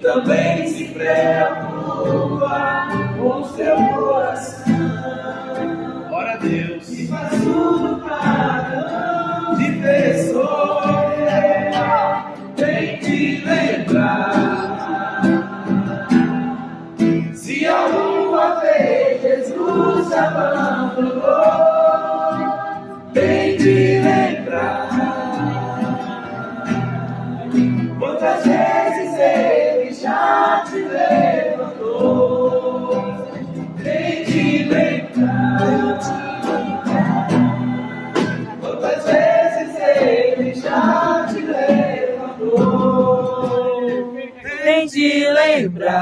também se preocupa com seu coração. Ora a Deus. E faz tudo para não te ver sofrer. Tem te lembrar. Se alguma vez Jesus te abandonou, tem te lembrar. Quantas vezes Ele já te levantou, tem te lembrar. Quantas vezes Ele já te levantou, tem te lembrar.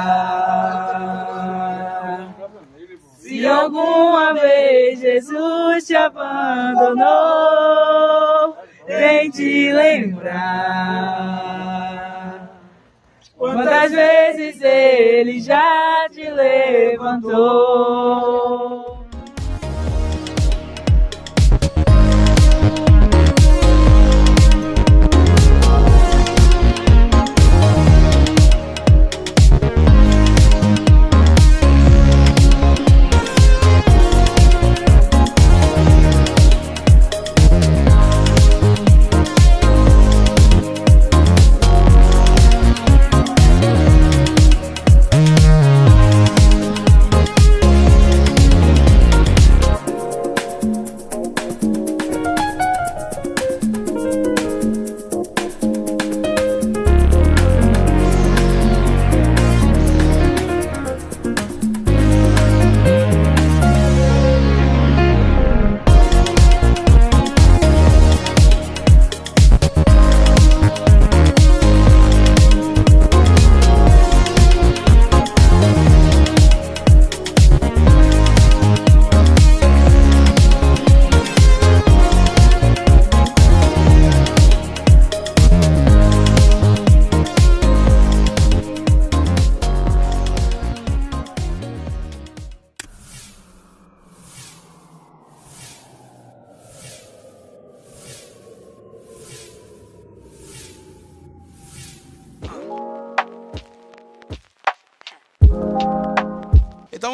Se alguma vez Jesus te abandonou, tem te lembrar. Quantas vezes Ele já te levantou.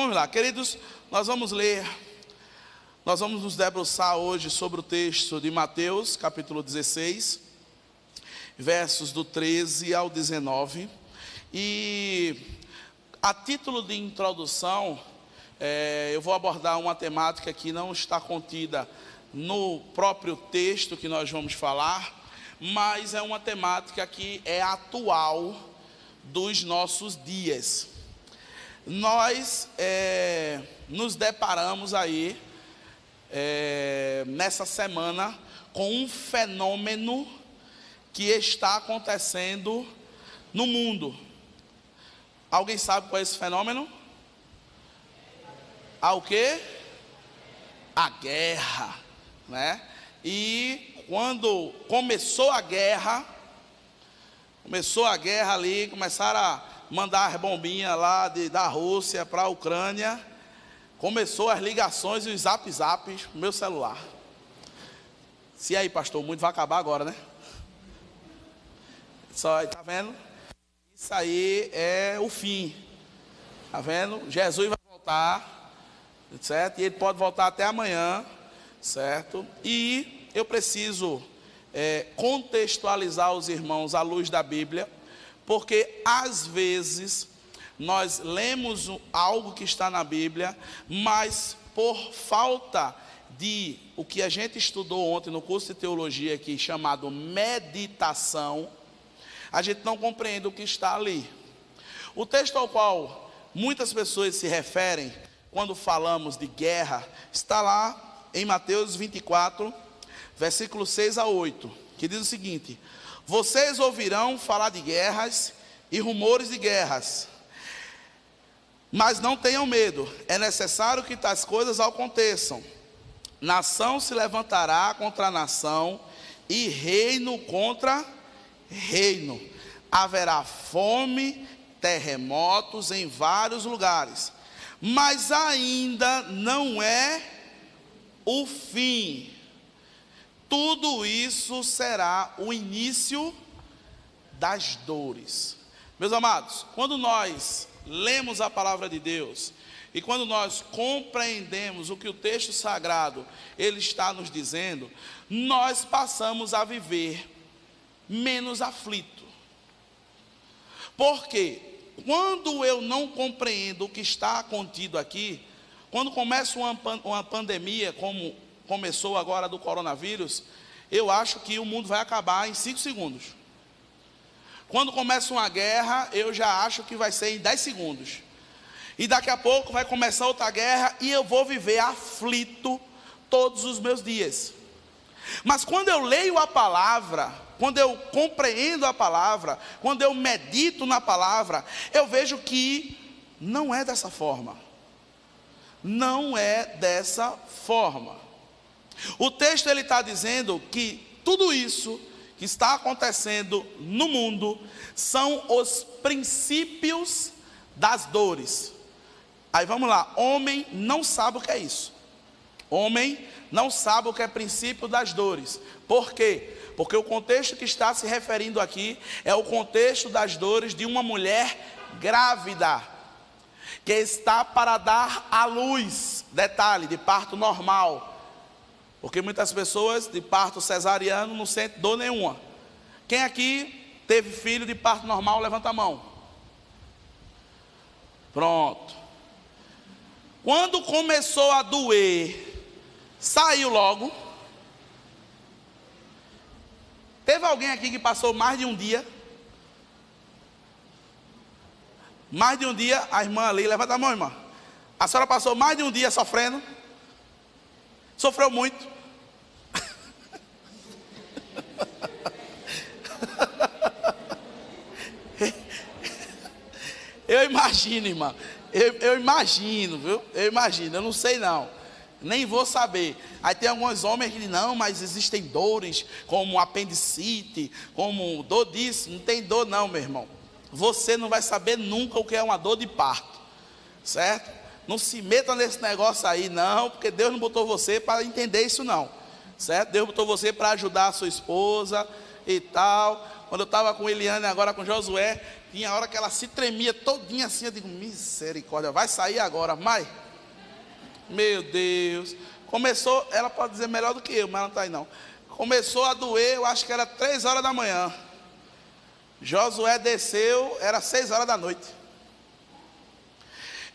vamos lá, queridos, nós vamos nos debruçar hoje sobre o texto de Mateus, capítulo 16, versos do 13 ao 19, e a título de introdução, eu vou abordar uma temática que não está contida no próprio texto que nós vamos falar, mas é uma temática que é atual dos nossos dias. Nós nos deparamos aí, nessa semana, com um fenômeno que está acontecendo no mundo. Alguém sabe qual é esse fenômeno? O quê? A guerra, né? E quando começou a guerra ali, começaram a mandar as bombinhas lá da Rússia para a Ucrânia, começou as ligações e os zap-zaps no meu celular. Se aí, pastor, o mundo vai acabar agora, né? Só, tá vendo? Isso aí é o fim. Tá vendo? Jesus vai voltar, certo? E ele pode voltar até amanhã, certo? E eu preciso contextualizar os irmãos à luz da Bíblia, porque às vezes nós lemos algo que está na Bíblia, mas por falta de o que a gente estudou ontem no curso de teologia aqui, chamado meditação, a gente não compreende o que está ali. O texto ao qual muitas pessoas se referem quando falamos de guerra, está lá em Mateus 24, versículos 6 a 8, que diz o seguinte: vocês ouvirão falar de guerras e rumores de guerras, mas não tenham medo, é necessário que tais coisas aconteçam. Nação se levantará contra nação e reino contra reino. Haverá fome, terremotos em vários lugares, mas ainda não é o fim. Tudo isso será o início das dores. Meus amados, quando nós lemos a palavra de Deus e quando nós compreendemos o que o texto sagrado ele está nos dizendo, nós passamos a viver menos aflito. Porque quando eu não compreendo o que está contido aqui, quando começa uma pandemia como começou agora do coronavírus, eu acho que o mundo vai acabar em 5 segundos. Quando começa uma guerra, eu já acho que vai ser em 10 segundos. E daqui a pouco vai começar outra guerra e eu vou viver aflito todos os meus dias. Mas quando eu leio a palavra, quando eu compreendo a palavra, quando eu medito na palavra, eu vejo que não é dessa forma. Não é dessa forma. O texto ele está dizendo que tudo isso que está acontecendo no mundo são os princípios das dores. Aí vamos lá, homem não sabe o que é isso. Homem não sabe o que é princípio das dores. Por quê? Porque o contexto que está se referindo aqui é o contexto das dores de uma mulher grávida, que está para dar à luz, detalhe, de parto normal. Porque muitas pessoas de parto cesariano não sentem dor nenhuma. Quem aqui teve filho de parto normal, levanta a mão. Pronto. Quando começou a doer, saiu logo. Teve alguém aqui que passou mais de um dia? Mais de um dia, a irmã ali, levanta a mão, irmã. A senhora passou mais de um dia sofrendo? Sofreu muito? Eu imagino, irmã. Eu imagino, viu? Eu não sei não. Nem vou saber. Aí tem alguns homens que dizem, não, mas existem dores, como apendicite, como dor disso. Não tem dor não, meu irmão. Você não vai saber nunca o que é uma dor de parto, certo? Não se meta nesse negócio aí não, porque Deus não botou você para entender isso não, certo? Deus botou você para ajudar a sua esposa, e tal. Quando eu estava com Eliane, agora com Josué, tinha hora que ela se tremia todinha assim. Eu digo, misericórdia, vai sair agora, mas, meu Deus. Começou, ela pode dizer melhor do que eu, mas ela não está aí não. Começou a doer, eu acho que era 3 horas da manhã. Josué desceu, era 6 horas da noite.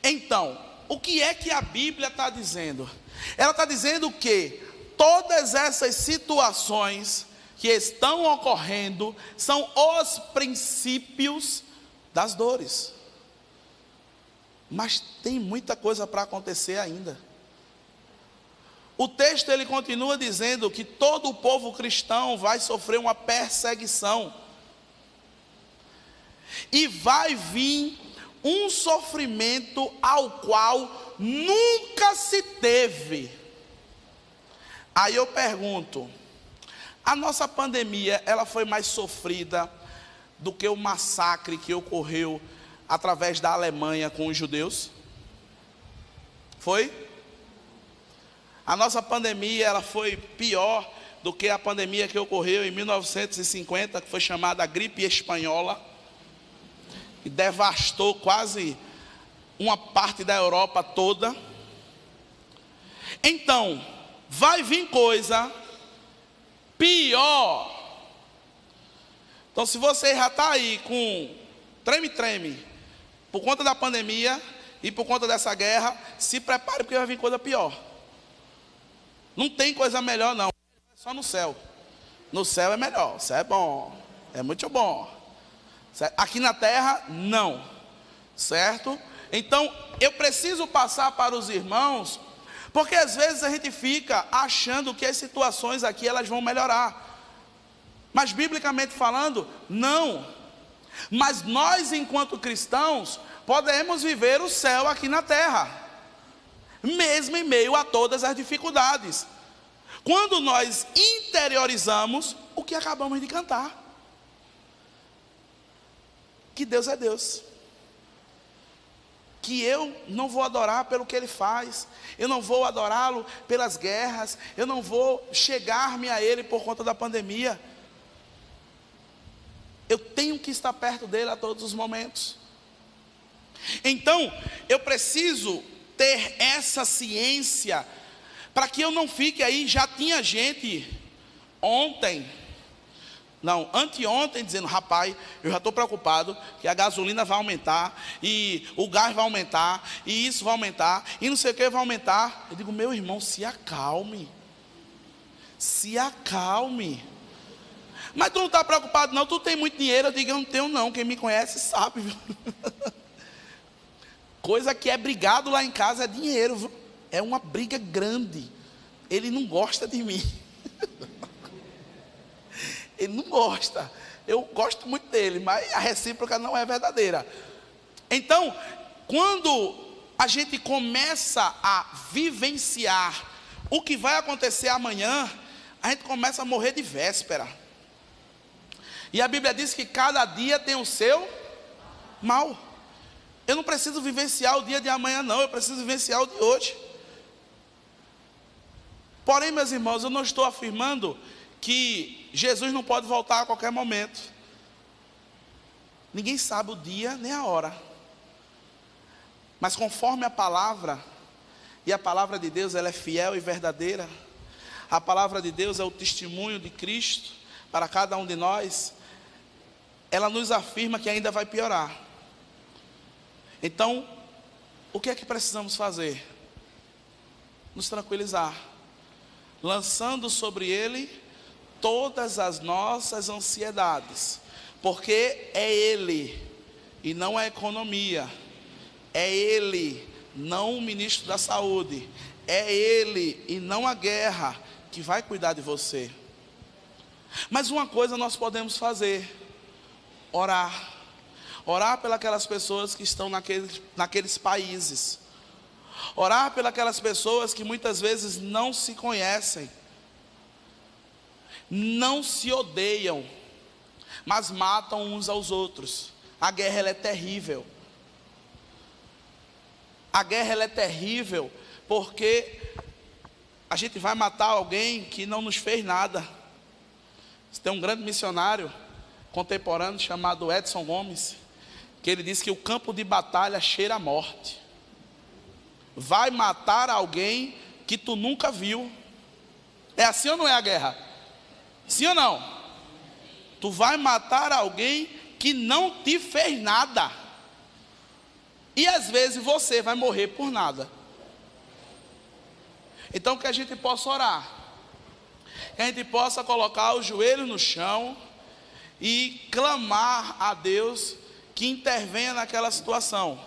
Então, o que é que a Bíblia está dizendo? Ela está dizendo que todas essas situações que estão ocorrendo são os princípios das dores. Mas tem muita coisa para acontecer ainda. O texto ele continua dizendo que todo o povo cristão vai sofrer uma perseguição. E vai vir um sofrimento ao qual nunca se teve. Aí eu pergunto, a nossa pandemia, ela foi mais sofrida do que o massacre que ocorreu através da Alemanha com os judeus? Foi? A nossa pandemia, ela foi pior do que a pandemia que ocorreu em 1950, que foi chamada gripe espanhola, e devastou quase uma parte da Europa toda. Então, vai vir coisa pior. Então, se você já está aí com treme-treme por conta da pandemia e por conta dessa guerra, se prepare porque vai vir coisa pior. Não tem coisa melhor não, é só no céu. No céu é melhor, o céu é bom, é muito bom. Aqui na terra, não, certo? Então, eu preciso passar para os irmãos, porque às vezes a gente fica achando que as situações aqui, elas vão melhorar. Mas, biblicamente falando, não. Mas nós, enquanto cristãos, podemos viver o céu aqui na terra, mesmo em meio a todas as dificuldades, quando nós interiorizamos o que acabamos de cantar. Que Deus é Deus, que eu não vou adorar pelo que Ele faz, eu não vou adorá-lo pelas guerras, eu não vou chegar-me a Ele por conta da pandemia. Eu tenho que estar perto dEle a todos os momentos. Então, eu preciso ter essa ciência, para que eu não fique aí. Já tinha gente anteontem dizendo, rapaz, eu já estou preocupado que a gasolina vai aumentar, e o gás vai aumentar, e isso vai aumentar, e não sei o que vai aumentar. Eu digo, meu irmão, se acalme. Se acalme. Mas tu não está preocupado não, tu tem muito dinheiro. Eu digo, eu não tenho não, quem me conhece sabe, viu? Coisa que é brigado lá em casa é dinheiro, viu? É uma briga grande. Ele não gosta de mim. Ele não gosta. Eu gosto muito dele, mas a recíproca não é verdadeira. Então, quando a gente começa a vivenciar o que vai acontecer amanhã, a gente começa a morrer de véspera. E a Bíblia diz que cada dia tem o seu mal. Eu não preciso vivenciar o dia de amanhã não, eu preciso vivenciar o de hoje. Porém, meus irmãos, eu não estou afirmando que Jesus não pode voltar a qualquer momento. Ninguém sabe o dia nem a hora. Mas conforme a palavra, e a palavra de Deus, ela é fiel e verdadeira. A palavra de Deus é o testemunho de Cristo para cada um de nós. Ela nos afirma que ainda vai piorar. Então, o que é que precisamos fazer? Nos tranquilizar, lançando sobre Ele todas as nossas ansiedades, porque é Ele e não a economia, é Ele, não o ministro da saúde, é Ele e não a guerra que vai cuidar de você. Mas uma coisa nós podemos fazer: orar. Orar pelas pessoas que estão naqueles países. Orar pelas pessoas que muitas vezes não se conhecem, não se odeiam, mas matam uns aos outros. A guerra ela é terrível. A guerra ela é terrível porque a gente vai matar alguém que não nos fez nada, Tem um grande missionário contemporâneo chamado Edson Gomes, que ele diz que o campo de batalha cheira a morte. Vai matar alguém que tu nunca viu. É assim ou não é a guerra? Sim ou não? Tu vai matar alguém que não te fez nada. E às vezes você vai morrer por nada. Então que a gente possa orar, que a gente possa colocar os joelhos no chão e clamar a Deus que intervenha naquela situação,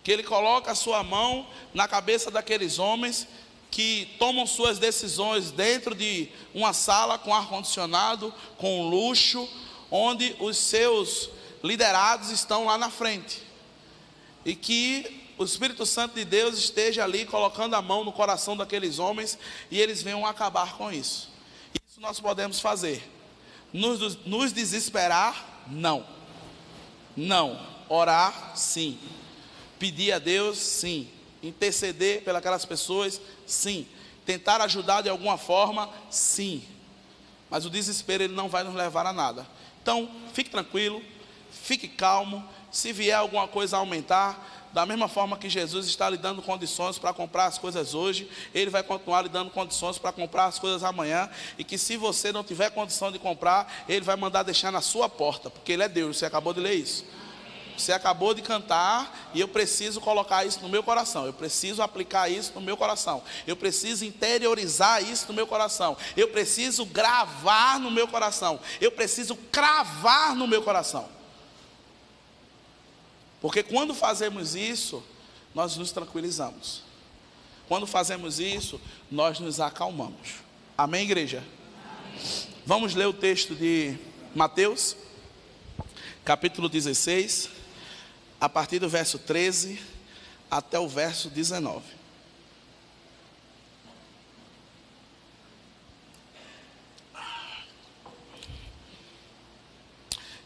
que Ele coloque a sua mão na cabeça daqueles homens que tomam suas decisões dentro de uma sala com ar-condicionado, com luxo, onde os seus liderados estão lá na frente, e que o Espírito Santo de Deus esteja ali colocando a mão no coração daqueles homens e eles venham acabar com isso. Isso nós podemos fazer. Nos desesperar? Não. Não. Orar? Sim. Pedir a Deus? Sim. Interceder pelas pessoas? Sim. Tentar ajudar de alguma forma? Sim. Mas o desespero ele não vai nos levar a nada. Então, fique tranquilo, fique calmo. Se vier alguma coisa a aumentar, da mesma forma que Jesus está lhe dando condições para comprar as coisas hoje, Ele vai continuar lhe dando condições para comprar as coisas amanhã. E que se você não tiver condição de comprar, Ele vai mandar deixar na sua porta, porque Ele é Deus. Você acabou de ler isso. Você acabou de cantar e eu preciso colocar isso no meu coração. Eu preciso aplicar isso no meu coração. Eu preciso interiorizar isso no meu coração. Eu preciso gravar no meu coração. Eu preciso cravar no meu coração. Porque quando fazemos isso, nós nos tranquilizamos. Quando fazemos isso, nós nos acalmamos. Amém, igreja? Amém. Vamos ler o texto de Mateus, capítulo 16, a partir do verso 13 até o verso 19.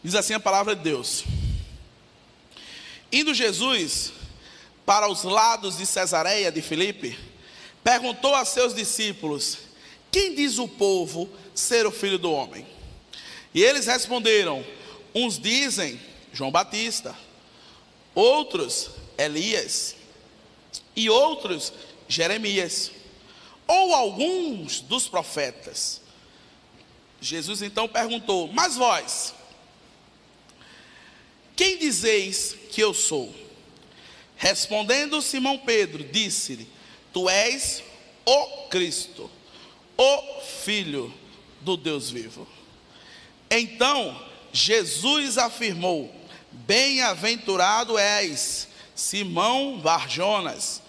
Diz assim a palavra de Deus: Indo Jesus para os lados de Cesareia de Filipe, perguntou a seus discípulos: quem diz o povo ser o Filho do Homem? E eles responderam: uns dizem João Batista, outros Elias, e outros Jeremias, ou alguns dos profetas. Jesus então perguntou: mas vós, quem dizeis que eu sou? Respondendo Simão Pedro, disse-lhe: tu és o Cristo, o Filho do Deus vivo. Então Jesus afirmou: bem-aventurado és, Simão Barjonas,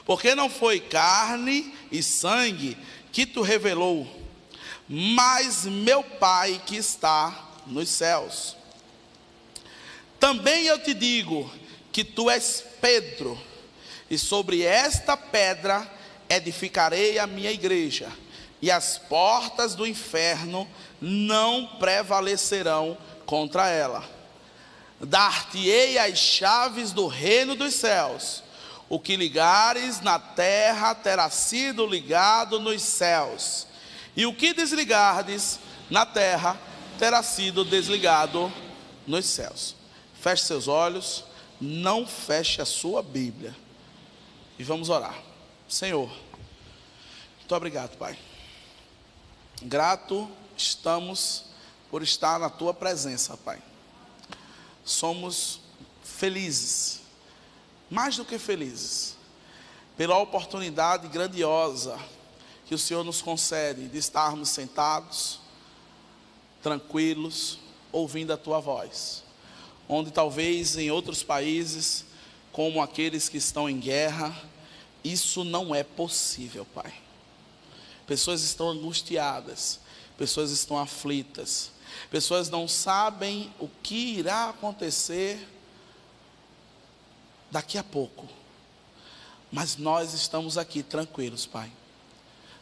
porque não foi carne e sangue que tu revelou, mas meu Pai que está nos céus. Também eu te digo que tu és Pedro, e sobre esta pedra edificarei a minha igreja, e as portas do inferno não prevalecerão contra ela. Dar-te-ei as chaves do reino dos céus. O que ligares na terra terá sido ligado nos céus, e o que desligardes na terra terá sido desligado nos céus. Feche seus olhos, não feche a sua Bíblia, e vamos orar. Senhor, muito obrigado, Pai. Grato estamos por estar na Tua presença, Pai. Somos felizes, mais do que felizes, pela oportunidade grandiosa que o Senhor nos concede de estarmos sentados, tranquilos, ouvindo a Tua voz. Onde talvez em outros países, como aqueles que estão em guerra, isso não é possível, Pai. Pessoas estão angustiadas, pessoas estão aflitas, pessoas não sabem o que irá acontecer daqui a pouco, mas nós estamos aqui tranquilos, Pai.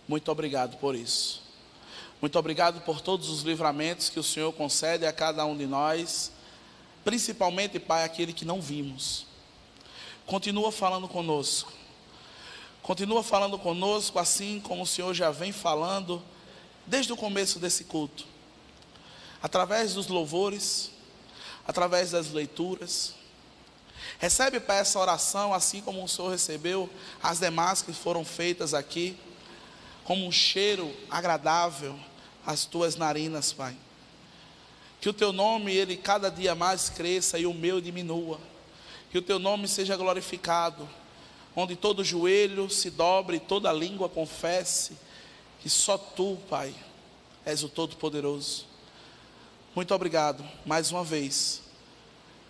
Muito obrigado por isso. Muito obrigado por todos os livramentos que o Senhor concede a cada um de nós, principalmente, Pai, aquele que não vimos. Continua falando conosco. Continua falando conosco, assim como o Senhor já vem falando desde o começo desse culto. através dos louvores, através das leituras. Recebe, Pai, essa oração, assim como o Senhor recebeu as demais que foram feitas aqui, como um cheiro agradável às tuas narinas, Pai. Que o teu nome, ele cada dia mais cresça e o meu diminua. Que o teu nome seja glorificado, onde todo joelho se dobre, toda língua confesse que só tu, Pai, és o Todo-Poderoso. Muito obrigado, mais uma vez,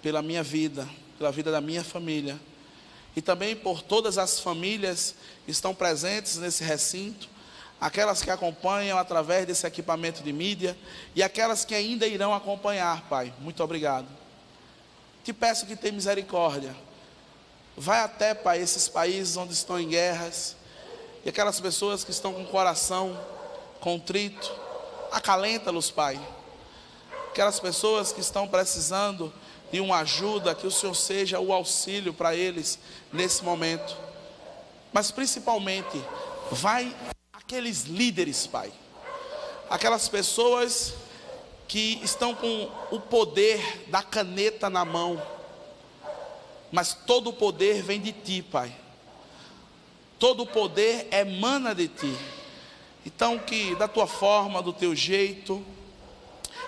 pela minha vida, pela vida da minha família, e também por todas as famílias que estão presentes nesse recinto, aquelas que acompanham através desse equipamento de mídia, e aquelas que ainda irão acompanhar, Pai. Muito obrigado. Te peço que tenha misericórdia. Vai até, Pai, esses países onde estão em guerras, e aquelas pessoas que estão com o coração contrito, acalenta-los, Pai. Aquelas pessoas que estão precisando de uma ajuda, que o Senhor seja o auxílio para eles nesse momento. Mas principalmente, vai aqueles líderes, Pai, aquelas pessoas que estão com o poder da caneta na mão, mas todo o poder vem de Ti, Pai. Todo o poder emana de Ti. Então que da Tua forma, do Teu jeito,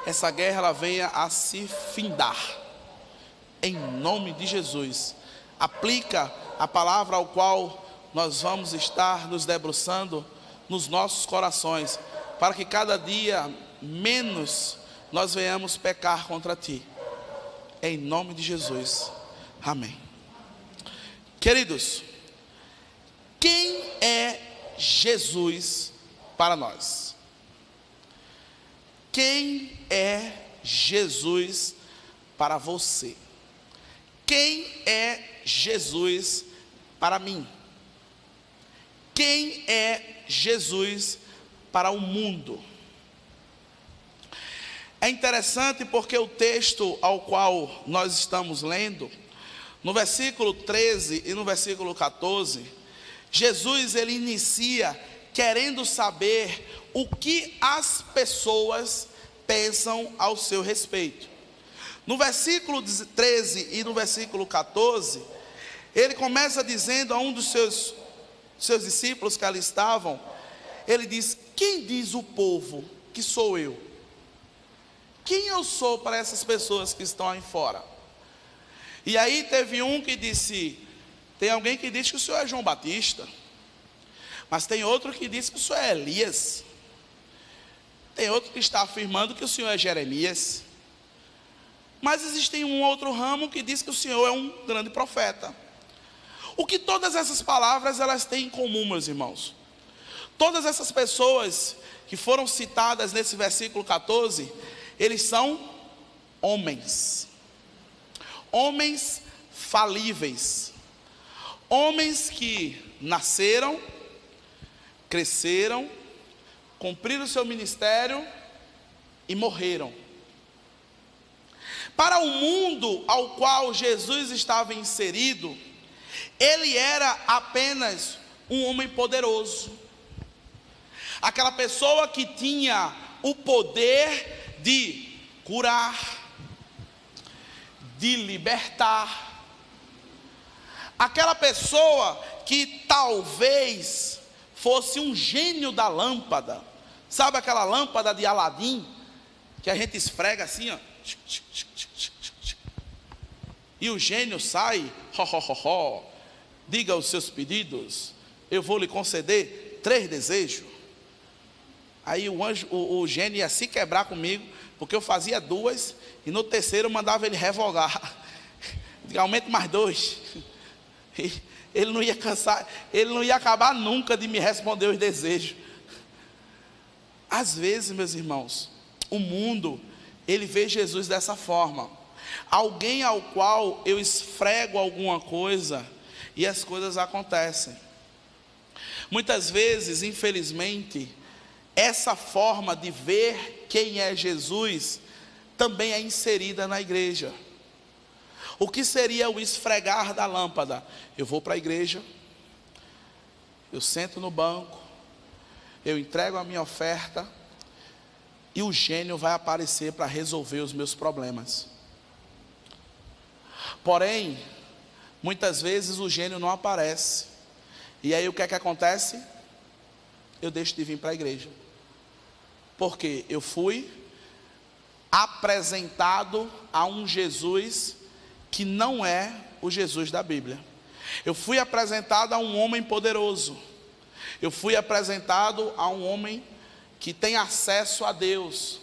essa guerra ela venha a se findar, em nome de Jesus. Aplica a palavra ao qual nós vamos estar nos debruçando nos nossos corações, para que cada dia menos nós venhamos pecar contra Ti, em nome de Jesus, amém. Queridos, quem é Jesus para nós? Quem é Jesus para você? Quem é Jesus para mim? Quem é Jesus para o mundo? É interessante porque o texto ao qual nós estamos lendo, no versículo 13 e no versículo 14, Jesus ele inicia querendo saber o que as pessoas pensam ao seu respeito. No versículo 13 e no versículo 14, ele começa dizendo a um dos seus discípulos que ali estavam, ele diz: quem diz o povo que sou eu? Quem eu sou para essas pessoas que estão aí fora? E aí teve um que disse, tem alguém que diz que o senhor é João Batista, mas tem outro que diz que o senhor é Elias, tem outro que está afirmando que o senhor é Jeremias, mas existe um outro ramo que diz que o senhor é um grande profeta. O que todas essas palavras elas têm em comum, meus irmãos? Todas essas pessoas que foram citadas nesse versículo 14, eles são homens, homens falíveis, homens que nasceram, cresceram, cumpriram o seu ministério e morreram. Para o mundo ao qual Jesus estava inserido, ele era apenas um homem poderoso, aquela pessoa que tinha o poder de curar, de libertar, aquela pessoa que talvez fosse um gênio da lâmpada. Sabe aquela lâmpada de Aladim, que a gente esfrega assim, ó, e o gênio sai, diga os seus pedidos, eu vou lhe conceder 3 desejos. Aí o gênio ia se quebrar comigo, porque eu fazia 2, e no terceiro eu mandava ele revogar, aumente mais 2, ele não ia cansar, ele não ia acabar nunca de me responder os desejos. Às vezes, meus irmãos, o mundo, ele vê Jesus dessa forma, alguém ao qual eu esfrego alguma coisa, e as coisas acontecem. Muitas vezes, infelizmente, essa forma de ver quem é Jesus também é inserida na igreja. O que seria o esfregar da lâmpada? Eu vou para a igreja, eu sento no banco, eu entrego a minha oferta, e o gênio vai aparecer para resolver os meus problemas. Porém, muitas vezes o gênio não aparece. E aí o que é que acontece? Eu deixo de vir para a igreja. Porque eu fui apresentado a um Jesus que não é o Jesus da Bíblia. Eu fui apresentado a um homem poderoso. Eu fui apresentado a um homem que tem acesso a Deus.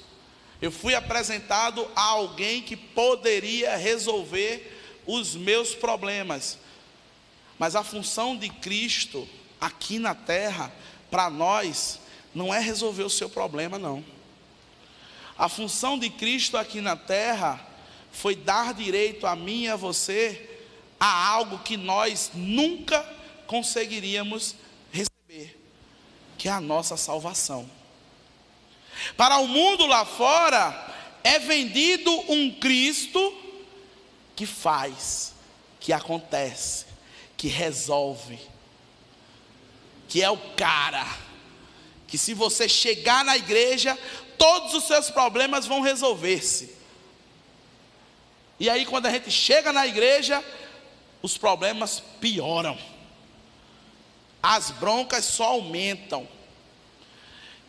Eu fui apresentado a alguém que poderia resolver os meus problemas. Mas a função de Cristo aqui na terra, para nós, não é resolver o seu problema, não. A função de Cristo aqui na terra foi dar direito a mim e a você a algo que nós nunca conseguiríamos receber, que é a nossa salvação. Para o mundo lá fora é vendido um Cristo que faz, que acontece, que resolve, que é o cara, que se você chegar na igreja, todos os seus problemas vão resolver-se. E aí quando a gente chega na igreja, os problemas pioram, as broncas só aumentam.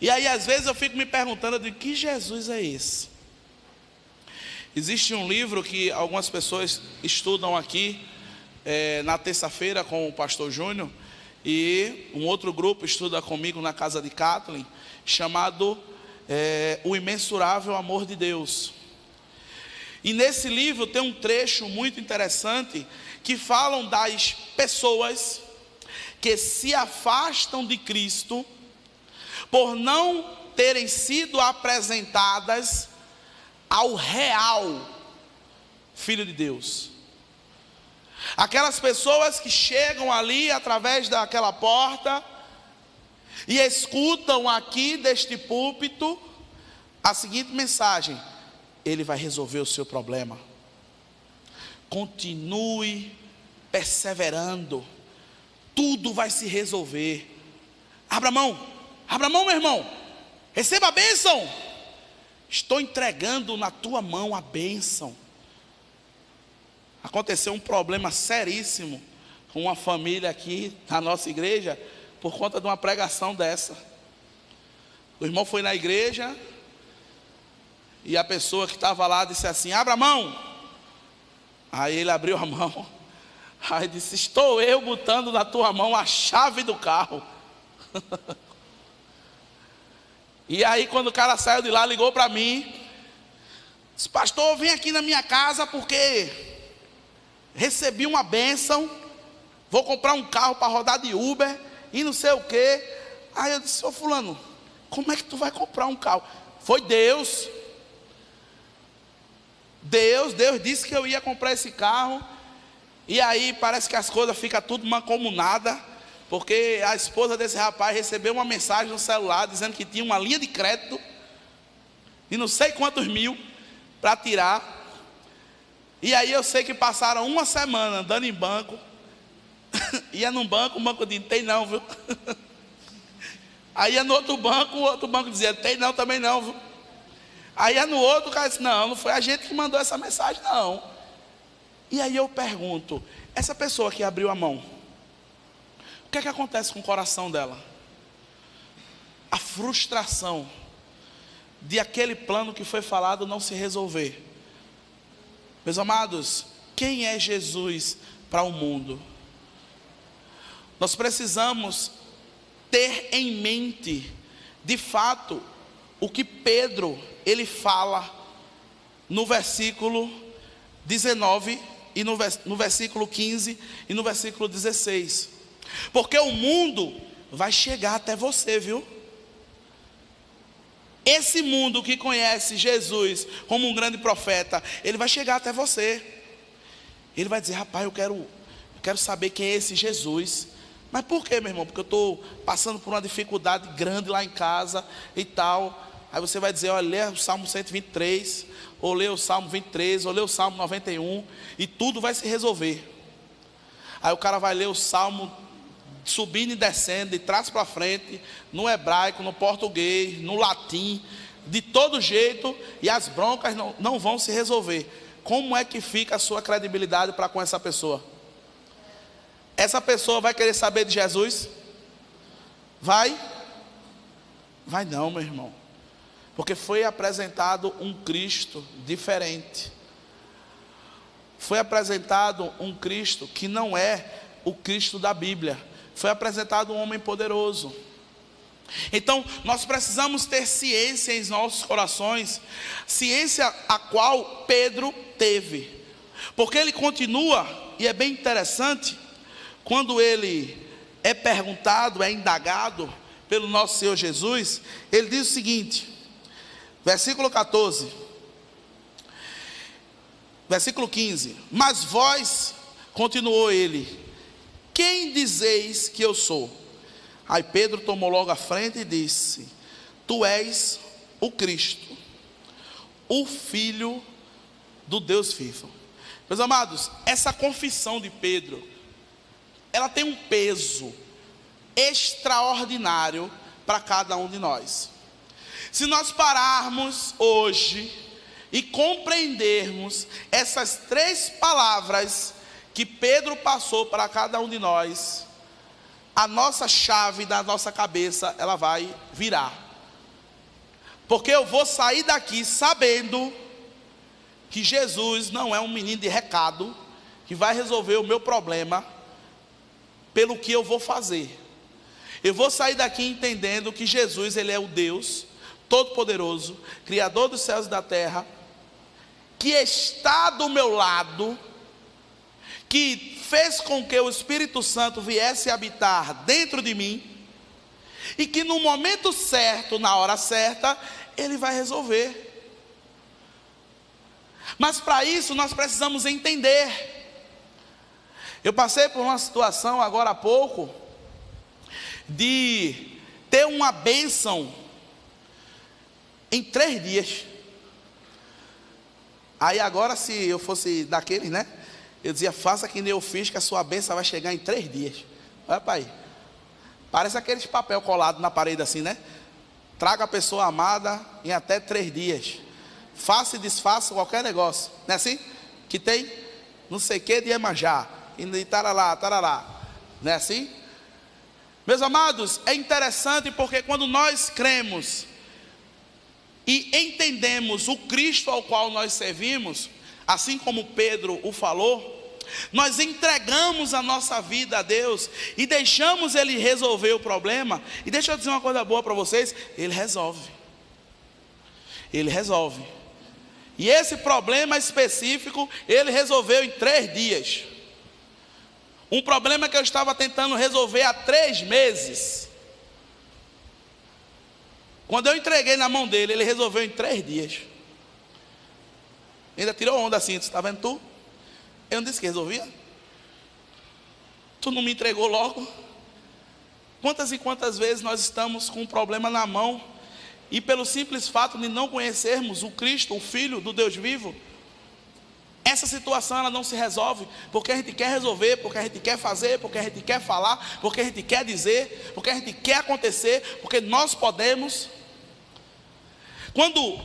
E aí às vezes eu fico me perguntando, de que Jesus é esse? Existe um livro que algumas pessoas estudam aqui, na terça-feira com o pastor Júnior, e um outro grupo estuda comigo na casa de Kathleen, chamado O Imensurável Amor de Deus. E nesse livro tem um trecho muito interessante, que falam das pessoas que se afastam de Cristo, por não terem sido apresentadas ao real Filho de Deus. Aquelas pessoas que chegam ali através daquela porta e escutam aqui deste púlpito a seguinte mensagem: Ele vai resolver o seu problema. Continue perseverando, tudo vai se resolver. Abra mão, meu irmão, receba a bênção. Estou entregando na tua mão a bênção. Aconteceu um problema seríssimo com uma família aqui na nossa igreja, por conta de uma pregação dessa. O irmão foi na igreja e a pessoa que estava lá disse assim: abra a mão. Aí ele abriu a mão, aí disse: estou eu botando na tua mão a chave do carro. E aí quando o cara saiu de lá, ligou para mim, disse: pastor, vem aqui na minha casa porque recebi uma bênção, vou comprar um carro para rodar de Uber e não sei o que. Aí eu disse: ô fulano, como é que tu vai comprar um carro? Foi Deus disse que eu ia comprar esse carro. E aí parece que as coisas ficam tudo mancomunada, porque a esposa desse rapaz recebeu uma mensagem no celular dizendo que tinha uma linha de crédito e não sei quantos mil para tirar. E aí eu sei que passaram uma semana andando em banco. Ia num banco, o banco dizia: tem não, viu? Aí ia no outro banco, o outro banco dizia: tem não, também não, viu? Aí ia no outro, o cara disse: não foi a gente que mandou essa mensagem, não. E aí eu pergunto, essa pessoa que abriu a mão, o que é que acontece com o coração dela? A frustração de aquele plano que foi falado não se resolver. Meus amados, quem é Jesus para o mundo? Nós precisamos ter em mente, de fato, o que Pedro, ele fala no versículo 19, e no versículo 15 e no versículo 16. Porque o mundo vai chegar até você, viu? Esse mundo que conhece Jesus como um grande profeta, ele vai chegar até você. Ele vai dizer: rapaz, eu quero saber quem é esse Jesus. Mas por quê, meu irmão? Porque eu estou passando por uma dificuldade grande lá em casa e tal. Aí você vai dizer: olha, lê o Salmo 123, ou lê o Salmo 23, ou lê o Salmo 91, e tudo vai se resolver. Aí o cara vai ler o Salmo subindo e descendo, de trás para frente, no hebraico, no português, no latim, de todo jeito e as broncas não vão se resolver. Como é que fica a sua credibilidade para com essa pessoa? Essa pessoa vai querer saber de Jesus? Vai? Vai não, meu irmão. Porque foi apresentado um Cristo diferente. Foi apresentado um Cristo que não é o Cristo da Bíblia. Foi apresentado um homem poderoso. Então, nós precisamos ter ciência em nossos corações, ciência a qual Pedro teve, porque ele continua, e é bem interessante, quando ele é perguntado, é indagado pelo nosso Senhor Jesus, ele diz o seguinte, versículo 14, versículo 15, mas vós, continuou ele, quem dizeis que eu sou? Aí Pedro tomou logo a frente e disse, tu és o Cristo, o Filho do Deus vivo. Meus amados, essa confissão de Pedro, ela tem um peso extraordinário para cada um de nós. Se nós pararmos hoje e compreendermos essas 3 palavras que Pedro passou para cada um de nós, a nossa chave da nossa cabeça, ela vai virar. Porque eu vou sair daqui sabendo que Jesus não é um menino de recado, que vai resolver o meu problema pelo que eu vou fazer. Eu vou sair daqui entendendo que Jesus, ele é o Deus Todo-Poderoso, Criador dos céus e da terra, que está do meu lado, que fez com que o Espírito Santo viesse habitar dentro de mim, e que no momento certo, na hora certa, ele vai resolver. Mas para isso nós precisamos entender. Eu passei por uma situação agora há pouco, de ter uma bênção em 3 dias. Aí agora, se eu fosse daqueles, né, eu dizia, faça que nem eu fiz, que a sua bênção vai chegar em 3 dias. Olha para aí. Parece aqueles papel colado na parede assim, né? Traga a pessoa amada em até 3 dias. Faça e desfaça qualquer negócio. Não é assim? Que tem não sei o que de Iemanjá. E tarará, tarará. Não é assim? Meus amados, é interessante porque quando nós cremos e entendemos o Cristo ao qual nós servimos, assim como Pedro o falou, nós entregamos a nossa vida a Deus e deixamos Ele resolver o problema. E deixa eu dizer uma coisa boa para vocês, Ele resolve. Ele resolve. E esse problema específico, Ele resolveu em 3 dias. Um problema que eu estava tentando resolver há 3 meses. Quando eu entreguei na mão dele, ele resolveu em 3 dias. Ainda tirou onda assim, está vendo tu? Eu não disse que resolvia? Tu não me entregou logo? Quantas e quantas vezes nós estamos com um problema na mão, e pelo simples fato de não conhecermos o Cristo, o Filho do Deus vivo, essa situação ela não se resolve, porque a gente quer resolver, porque a gente quer fazer, porque a gente quer falar, porque a gente quer dizer, porque a gente quer acontecer, porque nós podemos. Quando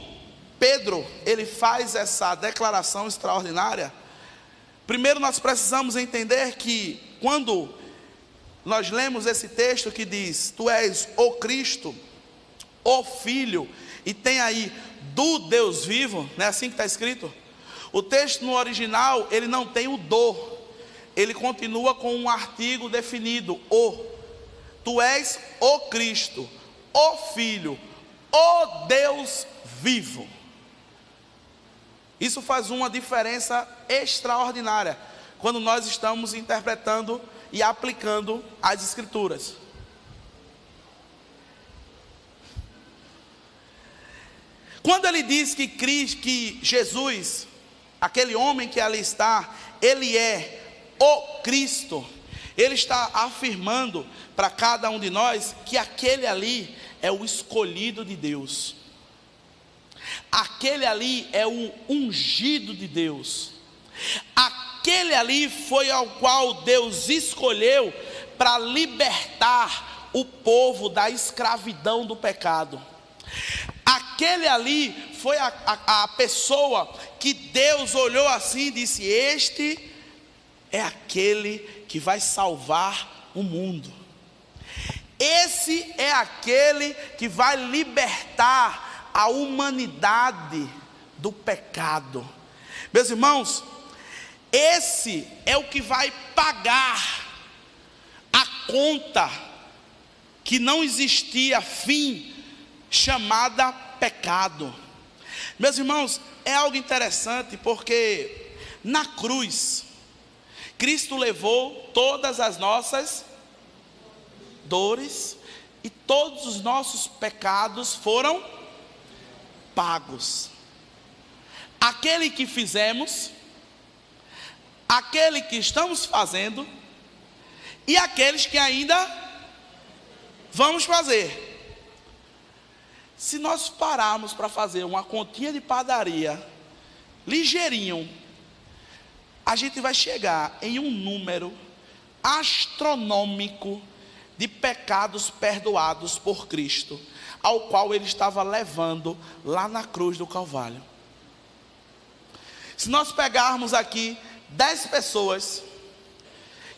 Pedro, ele faz essa declaração extraordinária, primeiro nós precisamos entender que quando nós lemos esse texto que diz, tu és o Cristo, o Filho, e tem aí do Deus vivo, não é assim que está escrito? O texto no original, ele não tem o do, ele continua com um artigo definido, o. Tu és o Cristo, o Filho, o Deus vivo. Isso faz uma diferença extraordinária, quando nós estamos interpretando e aplicando as Escrituras. Quando ele diz que Jesus, aquele homem que ali está, ele é o Cristo, ele está afirmando para cada um de nós que aquele ali é o escolhido de Deus, aquele ali é o ungido de Deus, aquele ali foi ao qual Deus escolheu para libertar o povo da escravidão do pecado. Aquele ali foi a pessoa que Deus olhou assim e disse: este é aquele que vai salvar o mundo. Esse é aquele que vai libertar a humanidade do pecado. Meus irmãos, esse é o que vai pagar a conta que não existia fim, chamada pecado. Meus irmãos, é algo interessante, porque na cruz Cristo levou todas as nossas dores e todos os nossos pecados foram pagos. Aquele que fizemos, aquele que estamos fazendo e aqueles que ainda vamos fazer. Se nós pararmos para fazer uma continha de padaria ligeirinho, a gente vai chegar em um número astronômico de pecados perdoados por Cristo, ao qual Ele estava levando lá na cruz do Calvário. Se nós pegarmos aqui 10 pessoas,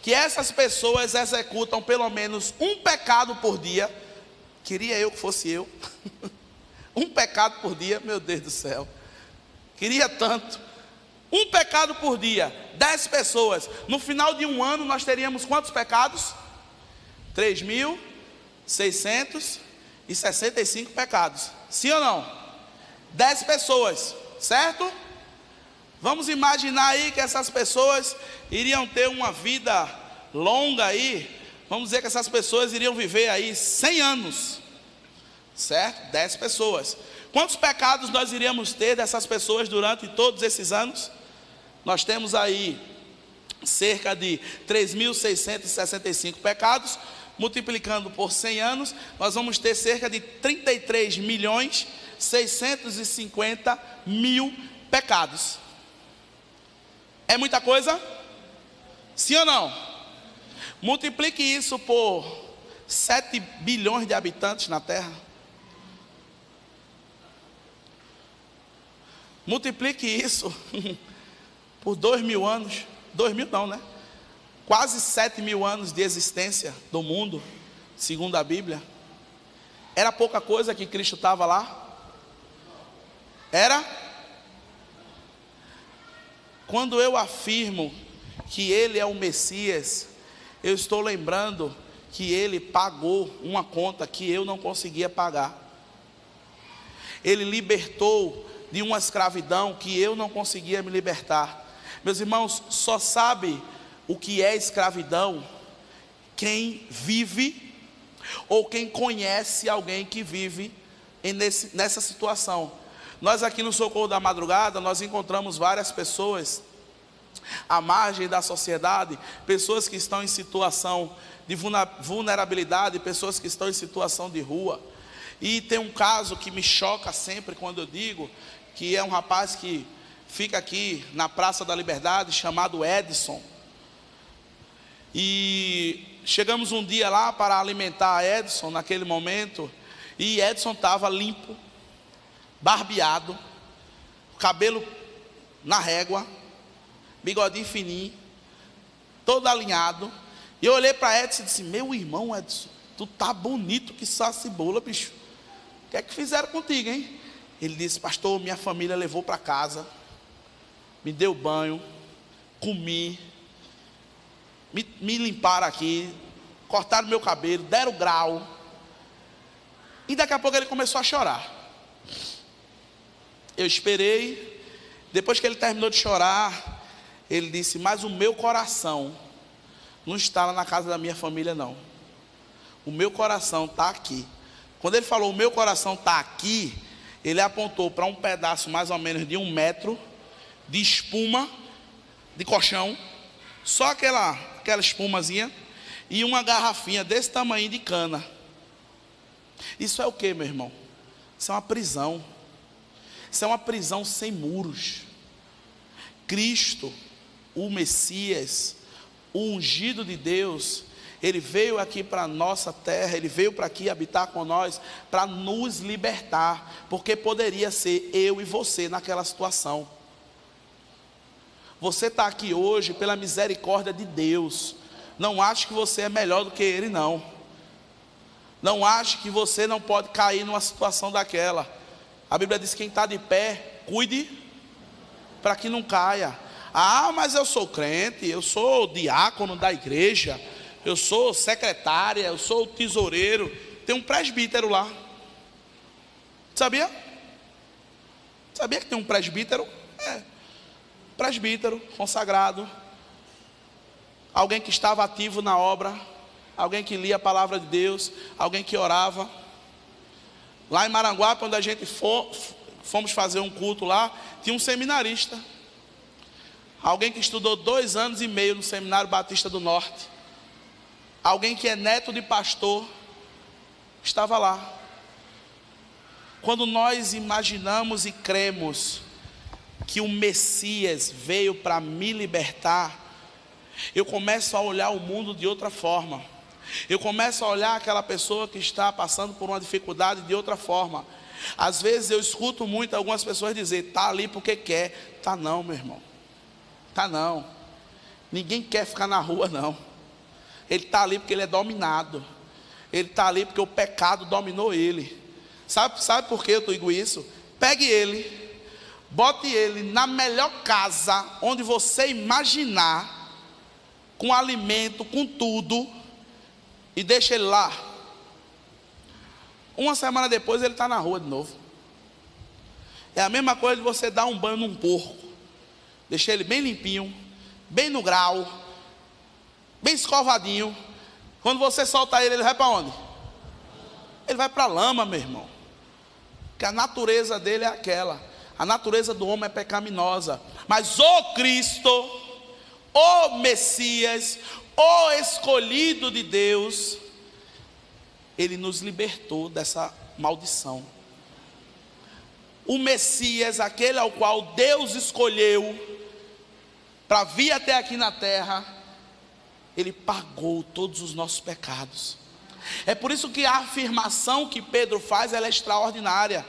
que essas pessoas executam pelo menos um pecado por dia, queria eu que fosse eu, um pecado por dia, meu Deus do céu, queria tanto, um pecado por dia, 10 pessoas, no final de um ano nós teríamos quantos pecados? 3.665 pecados, sim ou não? 10 pessoas, certo? Vamos imaginar aí que essas pessoas iriam ter uma vida longa aí, vamos dizer que essas pessoas iriam viver aí 100 anos, certo? 10 pessoas. Quantos pecados nós iríamos ter dessas pessoas durante todos esses anos? Nós temos aí cerca de 3.665 pecados, multiplicando por 100 anos, nós vamos ter cerca de 33.650.000 pecados. É muita coisa? Sim ou não? Multiplique isso por 7 bilhões de habitantes na Terra. Multiplique isso por 2.000 anos. 2.000 não, né? Quase 7.000 anos de existência do mundo, segundo a Bíblia. Era pouca coisa que Cristo estava lá? Era? Quando eu afirmo que Ele é o Messias, eu estou lembrando que Ele pagou uma conta que eu não conseguia pagar. Ele libertou de uma escravidão que eu não conseguia me libertar. Meus irmãos, só sabe o que é escravidão quem vive ou quem conhece alguém que vive nessa situação. Nós aqui no Socorro da Madrugada, nós encontramos várias pessoas à margem da sociedade, pessoas que estão em situação de vulnerabilidade, pessoas que estão em situação de rua. E tem um caso que me choca sempre quando eu digo, que é um rapaz que fica aqui na Praça da Liberdade, chamado Edson. E chegamos um dia lá para alimentar Edson naquele momento, e Edson estava limpo, barbeado, cabelo na régua, bigodinho fininho, todo alinhado. E eu olhei para Edson e disse: meu irmão Edson, tu tá bonito que só cebola, bicho. O que é que fizeram contigo, hein? Ele disse: pastor, minha família levou para casa, me deu banho, comi, me limparam aqui, cortaram meu cabelo, deram grau. E daqui a pouco ele começou a chorar. Eu esperei. Depois que ele terminou de chorar, ele disse: mas o meu coração não está lá na casa da minha família não. O meu coração está aqui. Quando ele falou o meu coração está aqui, ele apontou para um pedaço mais ou menos de 1 metro de espuma, de colchão, só aquela espumazinha, e uma garrafinha desse tamanho de cana. Isso é o que, meu irmão? Isso é uma prisão. Isso é uma prisão sem muros. Cristo, o Messias, o ungido de Deus, Ele veio aqui para a nossa terra, Ele veio para aqui habitar com nós, para nos libertar, porque poderia ser eu e você naquela situação. Você está aqui hoje pela misericórdia de Deus. Não ache que você é melhor do que Ele, não. Não ache que você não pode cair numa situação daquela. A Bíblia diz que quem está de pé, cuide para que não caia. Ah, mas eu sou crente, eu sou diácono da igreja, eu sou secretária, eu sou tesoureiro. Tem um presbítero lá. Sabia? Sabia que tem um presbítero? Presbítero, consagrado. Alguém que estava ativo na obra. Alguém que lia a palavra de Deus. Alguém que orava. Lá em Maranguape, onde a gente fomos fazer um culto lá, tinha um seminarista. Alguém que estudou 2 anos e meio no Seminário Batista do Norte. Alguém que é neto de pastor, estava lá. Quando nós imaginamos e cremos que o Messias veio para me libertar, eu começo a olhar o mundo de outra forma. Eu começo a olhar aquela pessoa que está passando por uma dificuldade de outra forma. Às vezes eu escuto muito algumas pessoas dizer: está ali porque quer. Está não, meu irmão. Está não. Ninguém quer ficar na rua, não. Ele está ali porque ele é dominado. Ele está ali porque o pecado dominou ele. Sabe por que eu digo isso? Pegue ele, bote ele na melhor casa onde você imaginar, com alimento, com tudo, e deixa ele lá. Uma semana depois ele está na rua de novo. É a mesma coisa de você dar um banho num porco, deixar ele bem limpinho, bem no grau, bem escovadinho. Quando você solta ele, ele vai para onde? Ele vai para a lama, meu irmão. Porque a natureza dele é aquela. A natureza do homem é pecaminosa. Mas o Cristo, o Messias, o escolhido de Deus, Ele nos libertou dessa maldição. O Messias, aquele ao qual Deus escolheu para vir até aqui na terra, Ele pagou todos os nossos pecados. É por isso que a afirmação que Pedro faz, ela é extraordinária.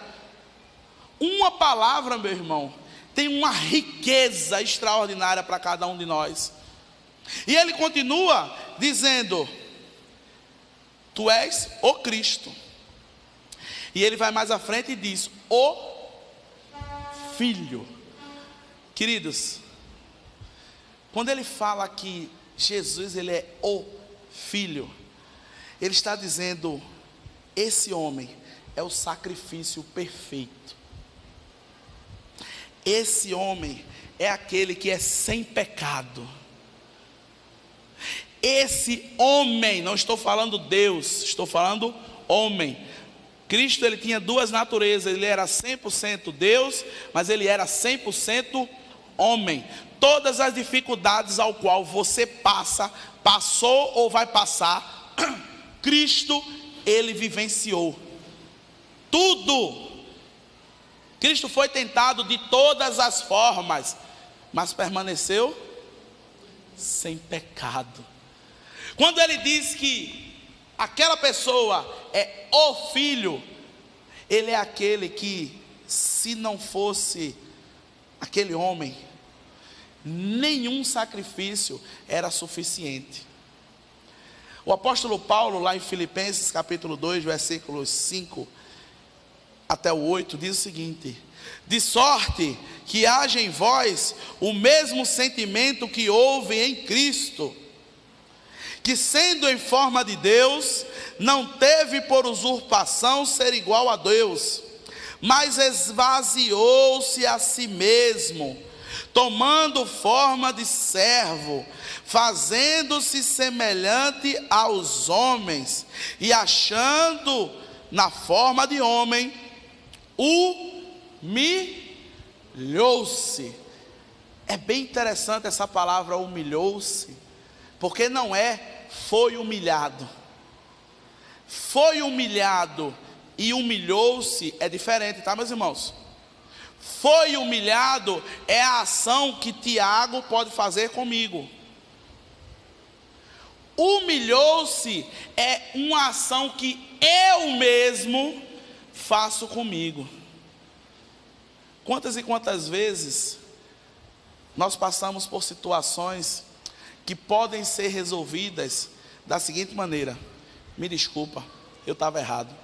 Uma palavra, meu irmão, tem uma riqueza extraordinária para cada um de nós. E ele continua dizendo: tu és o Cristo. E ele vai mais à frente e diz: o Filho. Queridos, quando ele fala que Jesus, ele é o Filho, ele está dizendo: esse homem é o sacrifício perfeito. Esse homem é aquele que é sem pecado. Esse homem, não estou falando Deus, estou falando homem. Cristo, ele tinha 2 naturezas. Ele era 100% Deus, mas ele era 100% homem. Todas as dificuldades ao qual você passou ou vai passar, Cristo, ele vivenciou tudo. Cristo foi tentado de todas as formas, mas permaneceu sem pecado. Quando ele diz que aquela pessoa é o Filho, ele é aquele que, se não fosse aquele homem, nenhum sacrifício era suficiente. O apóstolo Paulo, lá em Filipenses capítulo 2, versículos 5 até o 8, diz o seguinte: de sorte que haja em vós o mesmo sentimento que houve em Cristo, que sendo em forma de Deus, não teve por usurpação ser igual a Deus, mas esvaziou-se a si mesmo, tomando forma de servo, fazendo-se semelhante aos homens, e achando na forma de homem, humilhou-se. É bem interessante essa palavra humilhou-se, porque não é foi humilhado. Foi humilhado e humilhou-se é diferente, tá, meus irmãos? Foi humilhado é a ação que Tiago pode fazer comigo. Humilhou-se é uma ação que eu mesmo faço comigo. Quantas e quantas vezes nós passamos por situações que podem ser resolvidas da seguinte maneira: me desculpa, eu estava errado.